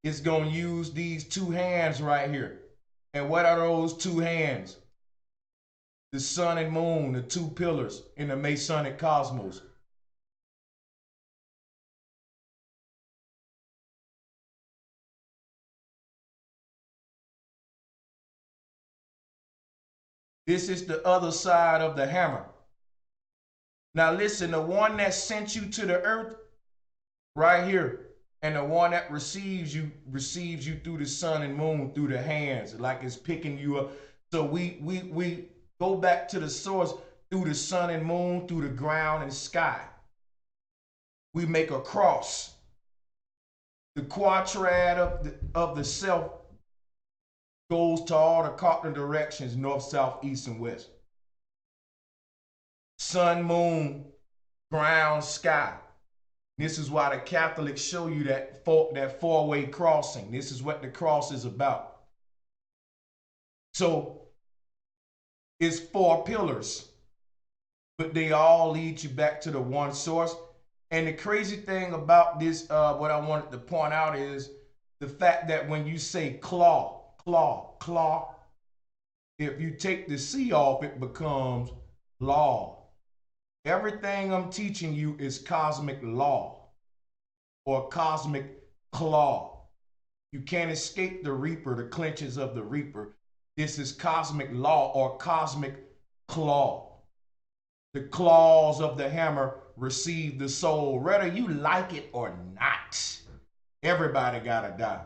it's going to use these two hands right here. And what are those two hands? The sun and moon, the two pillars in the Masonic cosmos. This is the other side of the hammer. Now listen, the one that sent you to the earth right here, and the one that receives you through the sun and moon, through the hands, like it's picking you up. So we go back to the source through the sun and moon, through the ground and sky. We make a cross. The quadrant of the self goes to all the cardinal directions, north, south, east, and west. Sun, moon, ground, sky. This is why the Catholics show you that four-way crossing. This is what the cross is about. So it's four pillars, but they all lead you back to the one source. And the crazy thing about this, what I wanted to point out is the fact that when you say claw, claw, claw, if you take the C off, it becomes law. Everything I'm teaching you is cosmic law or cosmic claw. You can't escape the reaper, the clenches of the reaper. This is cosmic law or cosmic claw. The claws of the hammer receive the soul, whether you like it or not. Everybody gotta die.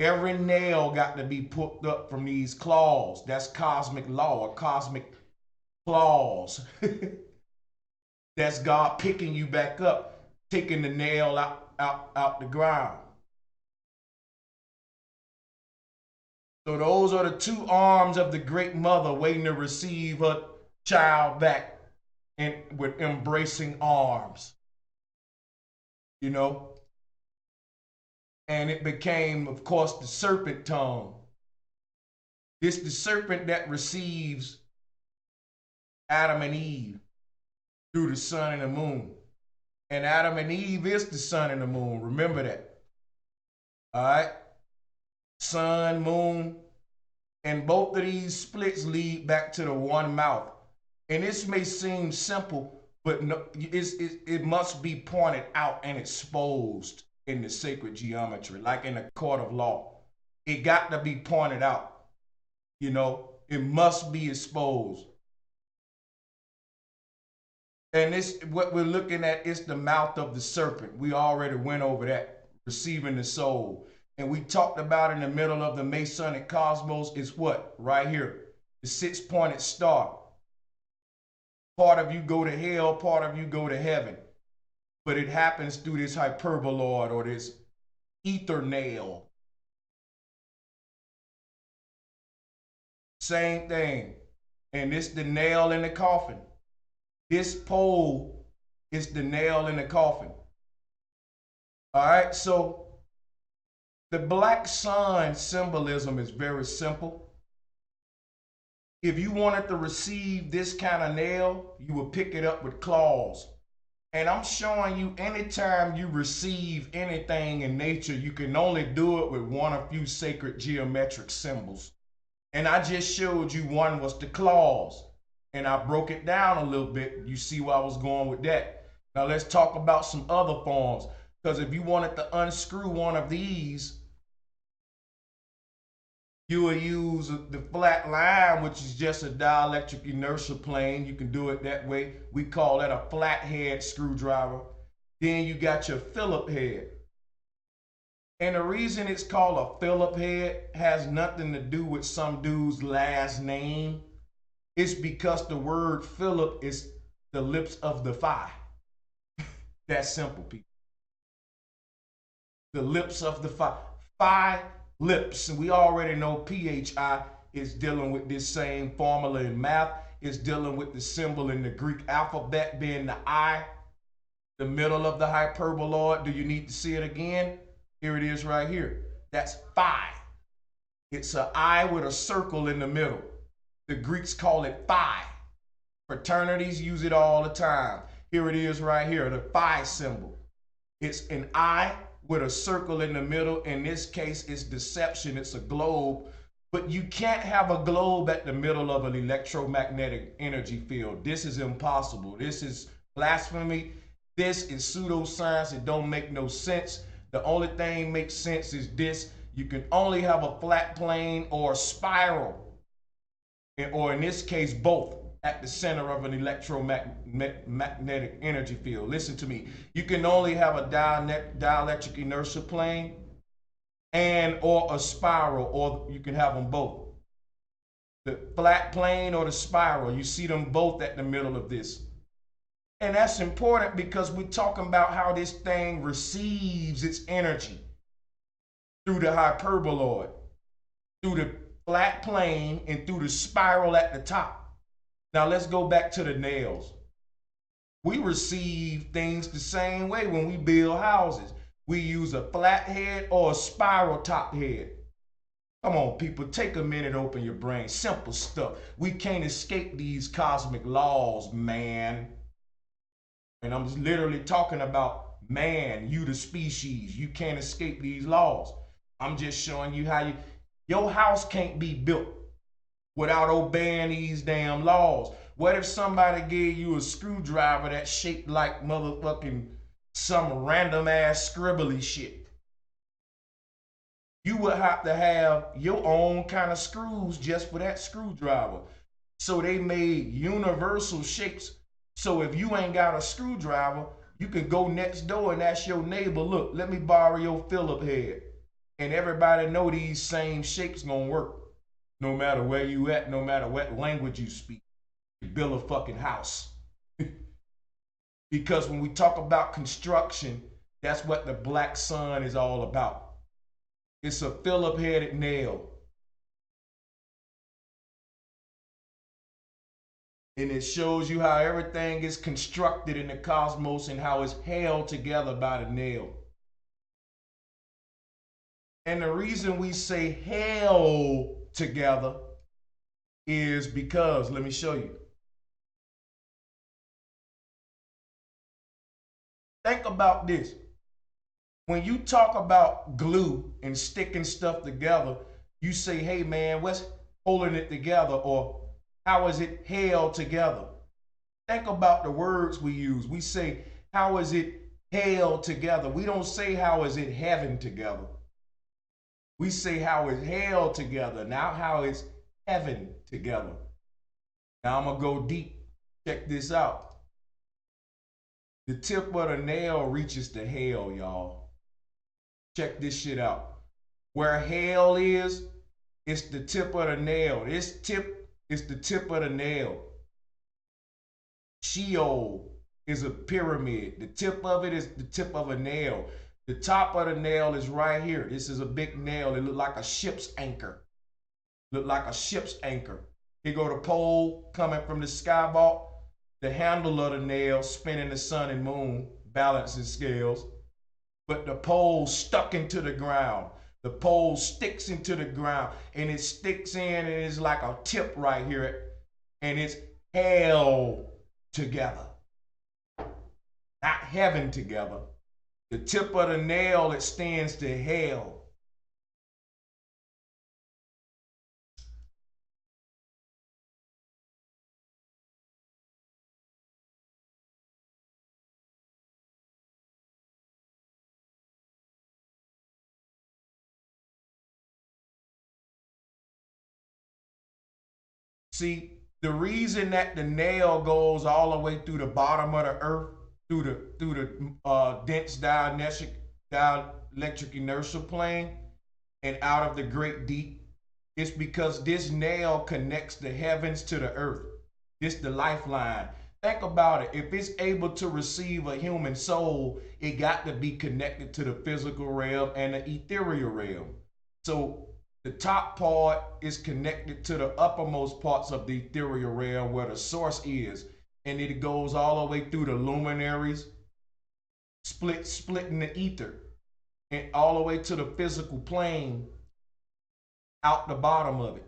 Every nail got to be put up from these claws. That's cosmic law or cosmic claws. That's God picking you back up, taking the nail out the ground. So those are the two arms of the great mother waiting to receive her child back, and with embracing arms. You know? And it became, of course, the serpent tongue. This the serpent that receives Adam and Eve through the sun and the moon. And Adam and Eve is the sun and the moon. Remember that. All right? Sun, moon, And both of these splits lead back to the one mouth. And this may seem simple, but no, it must be pointed out and exposed in the sacred geometry, like in a court of law. It got to be pointed out. You know, it must be exposed. And this, what we're looking at is the mouth of the serpent. We already went over that, receiving the soul. And we talked about in the middle of the Masonic cosmos is what? Right here, the six-pointed star. Part of you go to hell, part of you go to heaven. But it happens through this hyperboloid or this ether nail. Same thing. And this the nail in the coffin. This pole is the nail in the coffin. All right, so the black sun symbolism is very simple. If you wanted to receive this kind of nail, you would pick it up with claws. And I'm showing you anytime you receive anything in nature, you can only do it with one of few sacred geometric symbols. And I just showed you one was the claws. And I broke it down a little bit. You see where I was going with that. Now let's talk about some other forms. Because if you wanted to unscrew one of these, you will use the flat line, which is just a dielectric inertia plane. You can do it that way. We call that a flathead screwdriver. Then you got your Phillip head. And the reason it's called a Phillip head has nothing to do with some dude's last name. It's because the word Phillip is the lips of the phi. That's simple, people. The lips of the phi. Phi lips. And we already know PHI is dealing with this same formula in math. It's dealing with the symbol in the Greek alphabet being the I, the middle of the hyperboloid. Do you need to see it again? Here it is right here. That's phi. It's an I with a circle in the middle. The Greeks call it phi. Fraternities use it all the time. Here it is right here, the phi symbol. It's an I with a circle in the middle. In this case, it's deception. It's a globe. But you can't have a globe at the middle of an electromagnetic energy field. This is impossible. This is blasphemy. This is pseudoscience. It don't make no sense. The only thing makes sense is this. You can only have a flat plane or a spiral, or in this case, both, at the center of an electromagnetic energy field. Listen to me. You can only have a dielectric inertia plane and or a spiral, or you can have them both. The flat plane or the spiral, you see them both at the middle of this. And that's important because we're talking about how this thing receives its energy through the hyperboloid, through the flat plane, and through the spiral at the top. Now let's go back to the nails. We receive things the same way when we build houses. We use a flat head or a spiral top head. Come on, people, take a minute, open your brain. Simple stuff. We can't escape these cosmic laws, man. And I'm just literally talking about man, you the species. You can't escape these laws. I'm just showing you how your house can't be built without obeying these damn laws. What if somebody gave you a screwdriver that's shaped like motherfucking some random ass scribbly shit? You would have to have your own kind of screws just for that screwdriver. So they made universal shapes. So if you ain't got a screwdriver, you can go next door and ask your neighbor, look, let me borrow your Phillip head. And everybody know these same shapes gonna work. No matter where you at, no matter what language you speak. You build a fucking house. Because when we talk about construction, that's what the black sun is all about. It's a Phillip-headed nail. And it shows you how everything is constructed in the cosmos and how it's held together by the nail. And the reason we say held together is because, let me show you. Think about this. When you talk about glue and sticking stuff together, you say, hey man, holding it together, or how is it held together? Think about the words we use. We say, how is it held together? We don't say, how is it heaven together? We say, how it's held together. Now, how is heaven together? Now, I'm going to go deep. Check this out. The tip of the nail reaches to hell, y'all. Check this shit out. Where hell is, it's the tip of the nail. This tip is the tip of the nail. Sheol is a pyramid. The tip of it is the tip of a nail. The top of the nail is right here. This is a big nail. It look like a ship's anchor. Look like a ship's anchor. Here go the pole coming from the sky vault. The handle of the nail spinning the sun and moon, balancing scales. But the pole stuck into the ground. The pole sticks into the ground, and it sticks in, and it's like a tip right here, and it's held together. Not heaven together. The tip of the nail extends to hell. See, the reason that the nail goes all the way through the bottom of the earth, through the dense dielectric inertial plane and out of the great deep, is because this nail connects the heavens to the earth. This the lifeline. Think about it. If it's able to receive a human soul, it got to be connected to the physical realm and the ethereal realm. So the top part is connected to the uppermost parts of the ethereal realm where the source is. And it goes all the way through the luminaries, splitting the ether, and all the way to the physical plane, out the bottom of it.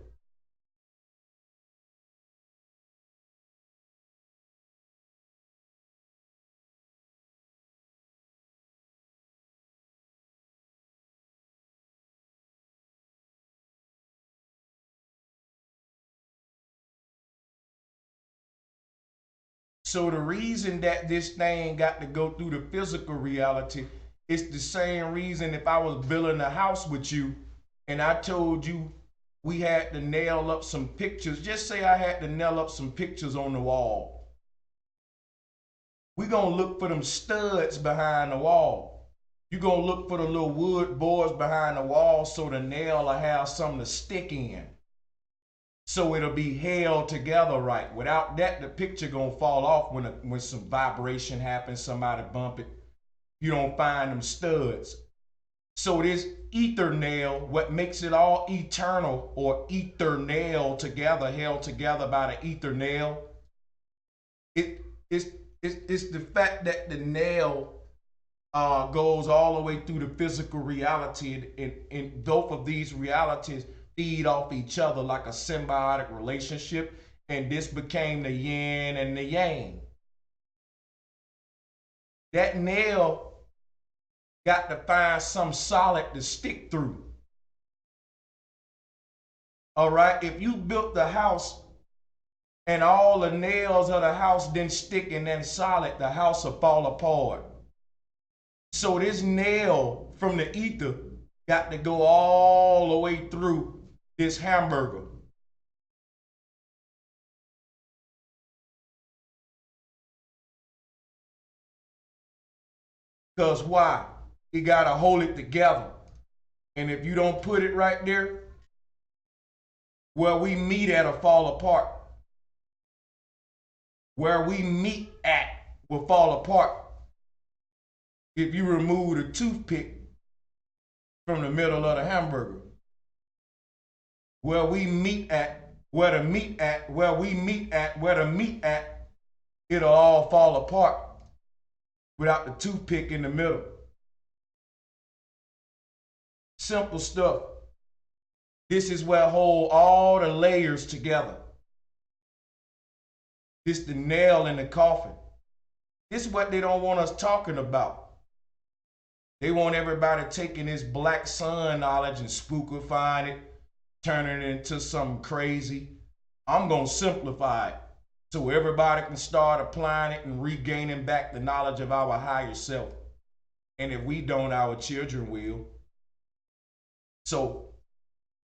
So the reason that this thing got to go through the physical reality is the same reason if I was building a house with you and I told you we had to nail up some pictures. Just say I had to nail up some pictures on the wall. We're going to look for them studs behind the wall. You're going to look for the little wood boards behind the wall so the nail will have something to stick in. So it'll be held together right. Without that, the picture gonna fall off when some vibration happens, somebody bump it. You don't find them studs. So this ether nail, what makes it all eternal or ether nail together, held together by the ether nail, it's the fact that the nail goes all the way through the physical reality, and both of these realities feed off each other like a symbiotic relationship, and this became the yin and the yang. That nail got to find some solid to stick through. All right, if you built the house and all the nails of the house didn't stick in that solid, the house will fall apart. So this nail from the ether got to go all the way through this hamburger. Because why? You got to hold it together. And if you don't put it right there, where we meet at will fall apart. Where we meet at will fall apart if you remove the toothpick from the middle of the hamburger. Where we meet at, where the meat at, where we meet at, where the meat at, it'll all fall apart without the toothpick in the middle. Simple stuff. This is where I hold all the layers together. This the nail in the coffin. This is what they don't want us talking about. They want everybody taking this black sun knowledge and spookifying it. turning it into something crazy. I'm going to simplify it so everybody can start applying it and regaining back the knowledge of our higher self. And if we don't, our children will. So,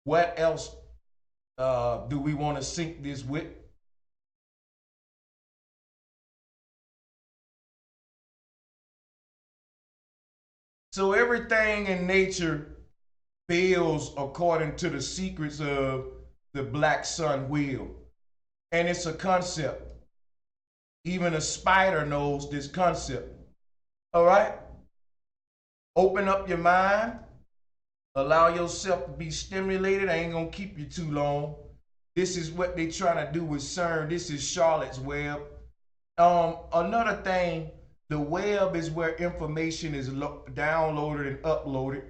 what else do we want to sync this with? So, everything in nature builds according to the secrets of the black sun wheel. And it's a concept. Even a spider knows this concept. All right? Open up your mind. Allow yourself to be stimulated. I ain't going to keep you too long. This is what they trying to do with CERN. This is Charlotte's Web. Another thing, the web is where information is downloaded and uploaded.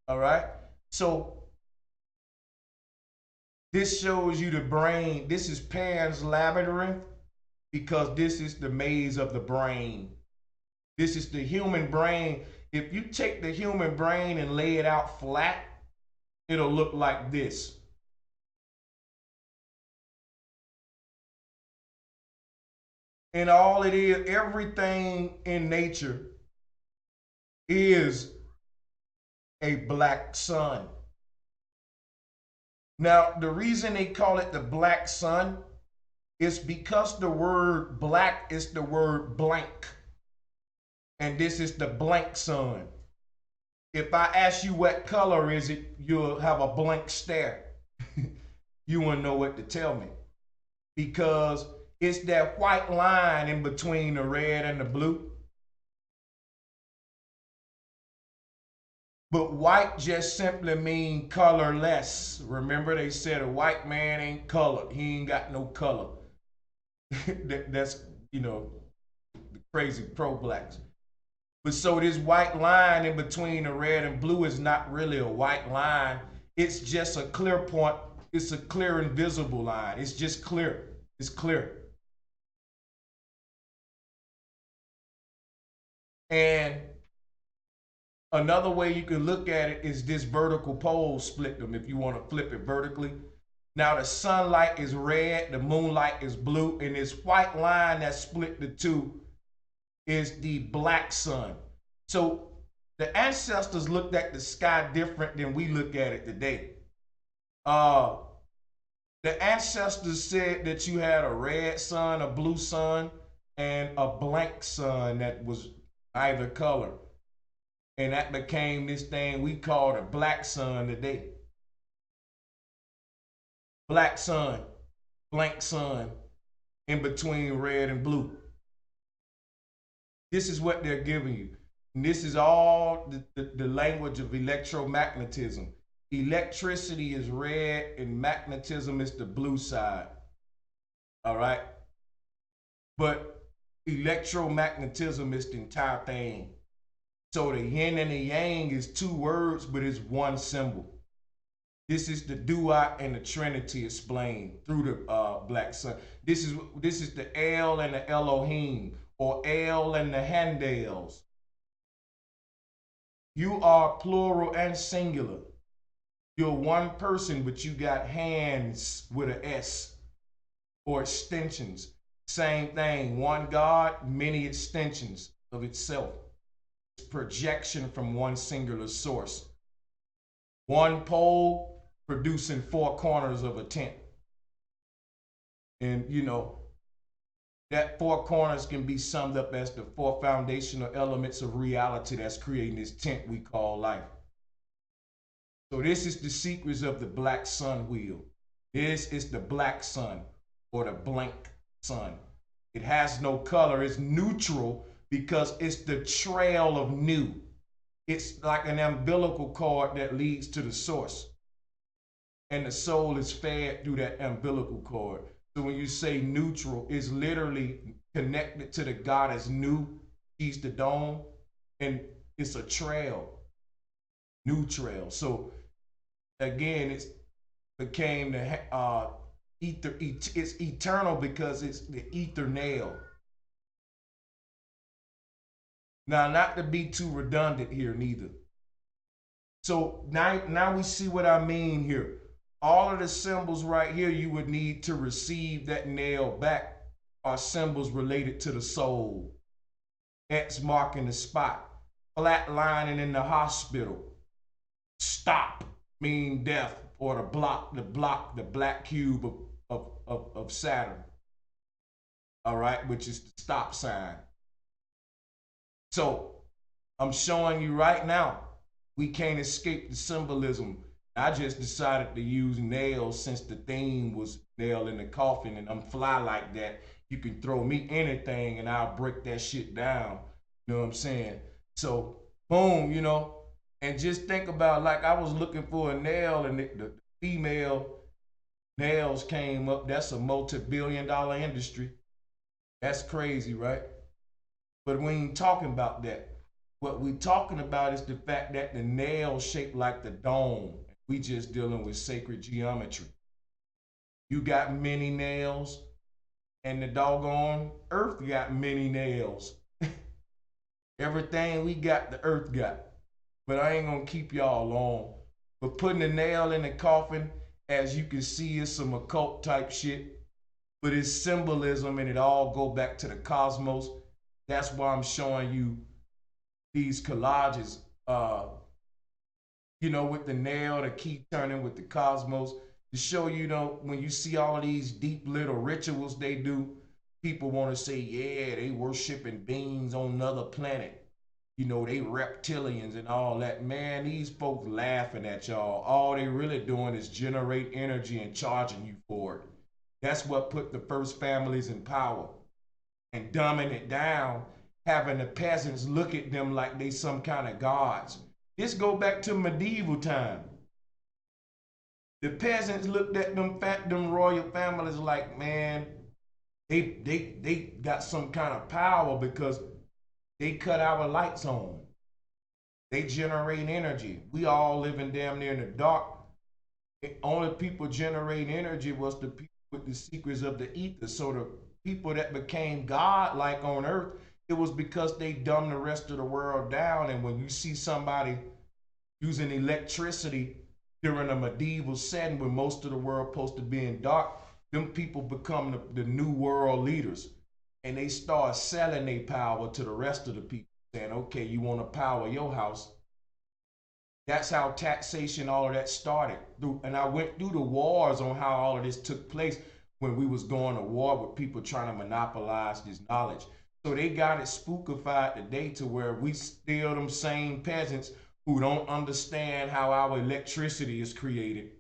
All right? So this shows you the brain. This is Pan's Labyrinth because this is the maze of the brain. This is the human brain. If you take the human brain and lay it out flat, it'll look like this. And all it is, everything in nature is a black sun. Now, the reason they call it the black sun is because the word black is the word blank. And this is the blank sun. If I ask you what color is it, you'll have a blank stare. You wouldn't know what to tell me. Because it's that white line in between the red and the blue. But white just simply means colorless. Remember they said a white man ain't colored. He ain't got no color. That's, the crazy pro-blacks. But so this white line in between the red and blue is not really a white line. It's just a clear point. It's a clear invisible line. It's just clear. It's clear. And another way you can look at it is this vertical pole split them if you want to flip it vertically. Now the sunlight is red, the moonlight is blue, and this white line that split the two is the black sun. So the ancestors looked at the sky different than we look at it today. The ancestors said that you had a red sun, a blue sun, and a blank sun that was either color. And that became this thing we call the black sun today. Black sun, blank sun, in between red and blue. This is what they're giving you. And this is all the language of electromagnetism. Electricity is red and magnetism is the blue side. All right? But electromagnetism is the entire thing. So the yin and the yang is two words, but it's one symbol. This is the duat and the Trinity explained through the black sun. This is the El and the Elohim, or El and the Handels. You are plural and singular. You're one person, but you got hands with an S, or extensions. Same thing, one God, many extensions of itself. It's projection from one singular source. One pole producing four corners of a tent. And that four corners can be summed up as the four foundational elements of reality that's creating this tent we call life. So this is the secrets of the black sun wheel. This is the black sun, or the blank sun. It has no color. It's neutral because it's the trail of new. It's like an umbilical cord that leads to the source. And the soul is fed through that umbilical cord. So when you say neutral, it's literally connected to the goddess Nu. She's the dome, and it's a trail, new trail. So again, it's became the ether. It's eternal because it's the ether nail. Now, not to be too redundant here, neither. So now we see what I mean here. all of the symbols right here you would need to receive that nail back are symbols related to the soul. X marking the spot, flatlining in the hospital, stop mean death, or the black cube of Saturn. All right, which is the stop sign. So I'm showing you right now, we can't escape the symbolism. I just decided to use nails since the theme was nail in the coffin, and I'm fly like that. You can throw me anything and I'll break that shit down. You know what I'm saying? So, boom, you know, and just think about, like, I was looking for a nail and the female nails came up. That's a multi-billion-dollar industry. That's crazy, right? But we ain't talking about that. What we talking about is the fact that the nail shaped like the dome. We just dealing with sacred geometry. You got many nails, and the doggone earth got many nails. Everything we got, the earth got. But I ain't gonna keep y'all long. But putting a nail in the coffin, as you can see, is some occult type shit. But it's symbolism, and it all go back to the cosmos. That's why I'm showing you these collages, you know, with the nail, the key turning with the cosmos, to show you, know, when you see all of these deep little rituals they do, people want to say, yeah, they worshiping beings on another planet. You know, they reptilians and all that. Man, these folks laughing at y'all. All they really doing is generate energy and charging you for it. That's what put the first families in power. And dumbing it down, having the peasants look at them like they some kind of gods. This go back to medieval time. The peasants looked at them royal families like, man, they got some kind of power because they cut our lights on. They generate energy. We all living damn near in the dark. The only people generating energy was the people with the secrets of the ether. So the people that became God-like on earth, it was because they dumbed the rest of the world down. And when you see somebody using electricity during a medieval setting where most of the world supposed to be in dark, them people become the new world leaders. And they start selling their power to the rest of the people, saying, okay, you want to power your house. That's how taxation, all of that started. And I went through the wars on how all of this took place when we was going to war with people trying to monopolize this knowledge. So they got it spookified today to where we still them same peasants who don't understand how our electricity is created.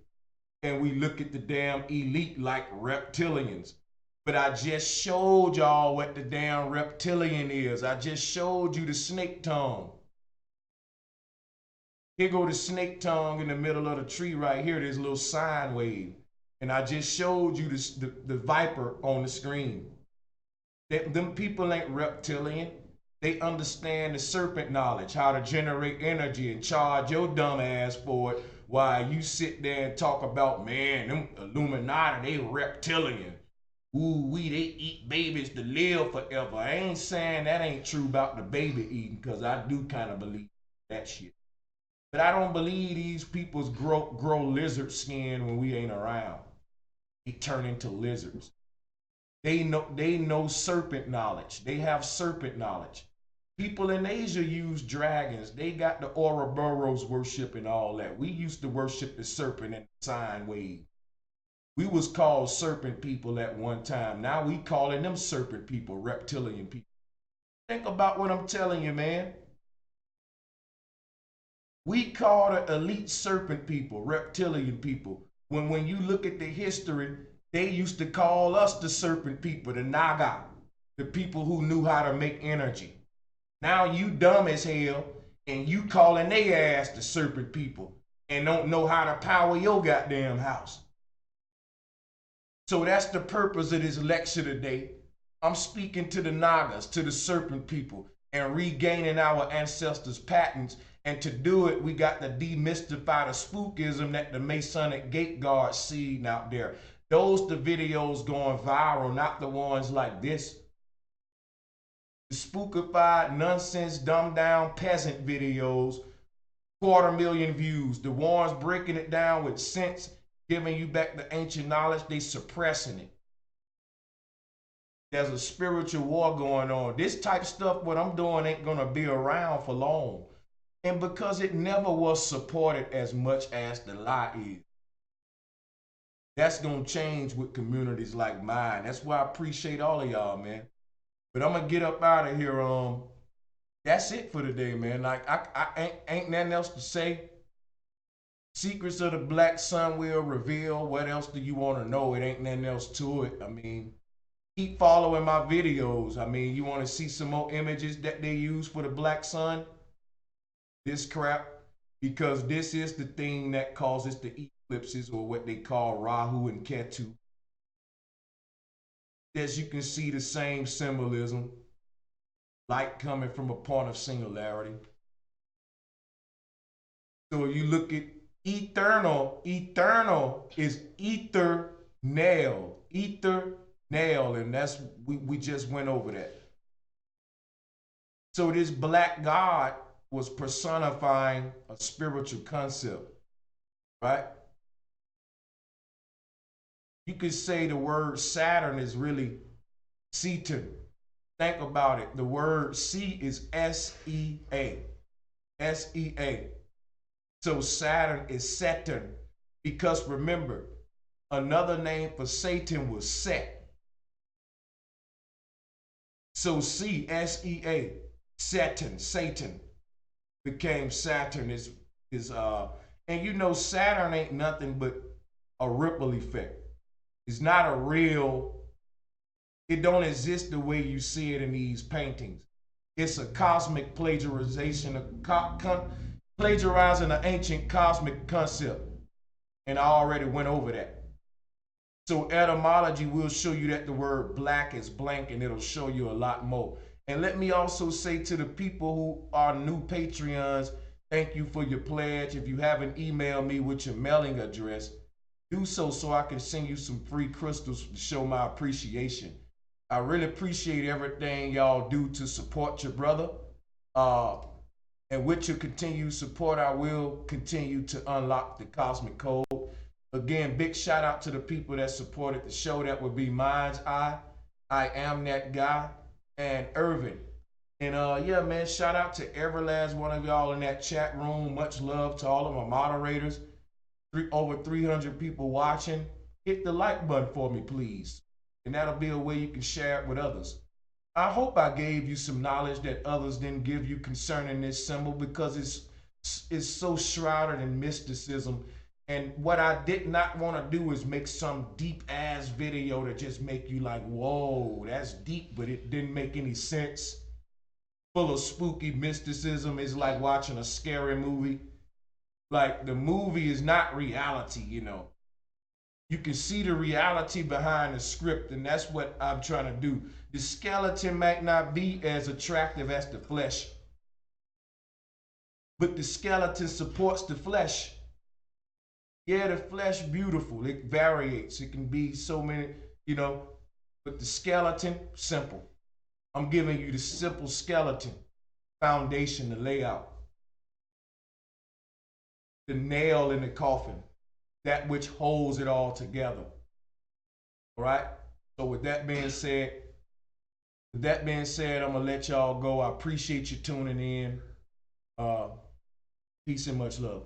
And we look at the damn elite like reptilians. But I just showed y'all what the damn reptilian is. I just showed you the snake tongue. Here go the snake tongue in the middle of the tree right here. There's a little sine wave. And I just showed you the viper on the screen. Them people ain't reptilian. They understand the serpent knowledge, how to generate energy and charge your dumb ass for it while you sit there and talk about, man, them Illuminati, they reptilian. Ooh, they eat babies to live forever. I ain't saying that ain't true about the baby eating, because I do kind of believe that shit. But I don't believe these peoples grow lizard skin when we ain't around. They turn into lizards. They know serpent knowledge. They have serpent knowledge. People in Asia use dragons. They got the Ouroboros worship and all that. We used to worship the serpent and the sine wave. We was called serpent people at one time. Now we calling them serpent people, reptilian people. Think about what I'm telling you, man. We call the elite serpent people, reptilian people. When you look at the history, they used to call us the serpent people, the Naga, the people who knew how to make energy. Now you dumb as hell, and you calling they ass the serpent people and don't know how to power your goddamn house. So that's the purpose of this lecture today. I'm speaking to the Nagas, to the serpent people, and regaining our ancestors' patents. And to do it, we got to demystify the spookism that the Masonic gate guards seeing out there. Those the videos going viral, not the ones like this. The spookified, nonsense, dumbed down peasant videos, 250,000 views. The ones breaking it down with sense giving you back the ancient knowledge, they suppressing it. There's a spiritual war going on. This type of stuff, what I'm doing, ain't gonna be around for long. And because it never was supported as much as the lie is. That's gonna change with communities like mine. That's why I appreciate all of y'all, man. But I'm gonna get up out of here. That's it for today, man. Like I ain't nothing else to say. Secrets of the Black Sun will reveal. What else do you want to know? It ain't nothing else to it. I mean, keep following my videos. I mean, you want to see some more images that they use for the Black Sun? This crap, because this is the thing that causes the eclipses, or what they call Rahu and Ketu. As you can see, the same symbolism, light coming from a point of singularity. So you look at eternal, eternal is ether nail, and that's we just went over that. So this black god was personifying a spiritual concept, right? You could say the word Saturn is really Seaton. Think about it. The word C is S-E-A. S-E-A. So Saturn is Saturn. Because remember, another name for Satan was Set. So C, S-E-A, Satan became Saturn. And you know Saturn ain't nothing but a ripple effect. It's not a real, it don't exist the way you see it in these paintings. It's a cosmic plagiarization, plagiarizing an ancient cosmic concept. And I already went over that. So etymology will show you that the word black is blank, and it'll show you a lot more. And let me also say to the people who are new Patreons, thank you for your pledge. If you haven't emailed me with your mailing address, do so I can send you some free crystals to show my appreciation. I really appreciate everything y'all do to support your brother. And with your continued support, I will continue to unlock the cosmic code. Again, big shout out to the people that supported the show. That would be Mind's Eye, I Am That Guy, and Irvin. And yeah, man, shout out to every last one of y'all in that chat room. Much love to all of my moderators. Over 300 people watching. Hit the like button for me, please. And that'll be a way you can share it with others. I hope I gave you some knowledge that others didn't give you concerning this symbol, because it's so shrouded in mysticism. And what I did not want to do is make some deep ass video to just make you like, whoa, that's deep, but it didn't make any sense. Full of spooky mysticism. It's like watching a scary movie. Like, the movie is not reality, you know. You can see the reality behind the script, and that's what I'm trying to do. The skeleton might not be as attractive as the flesh, but the skeleton supports the flesh. Yeah, the flesh beautiful. It varies. It can be so many, you know, but the skeleton, simple. I'm giving you the simple skeleton foundation, the layout. The nail in the coffin, that which holds it all together. All right. So with that being said, I'm gonna let y'all go. I appreciate you tuning in. Peace and much love.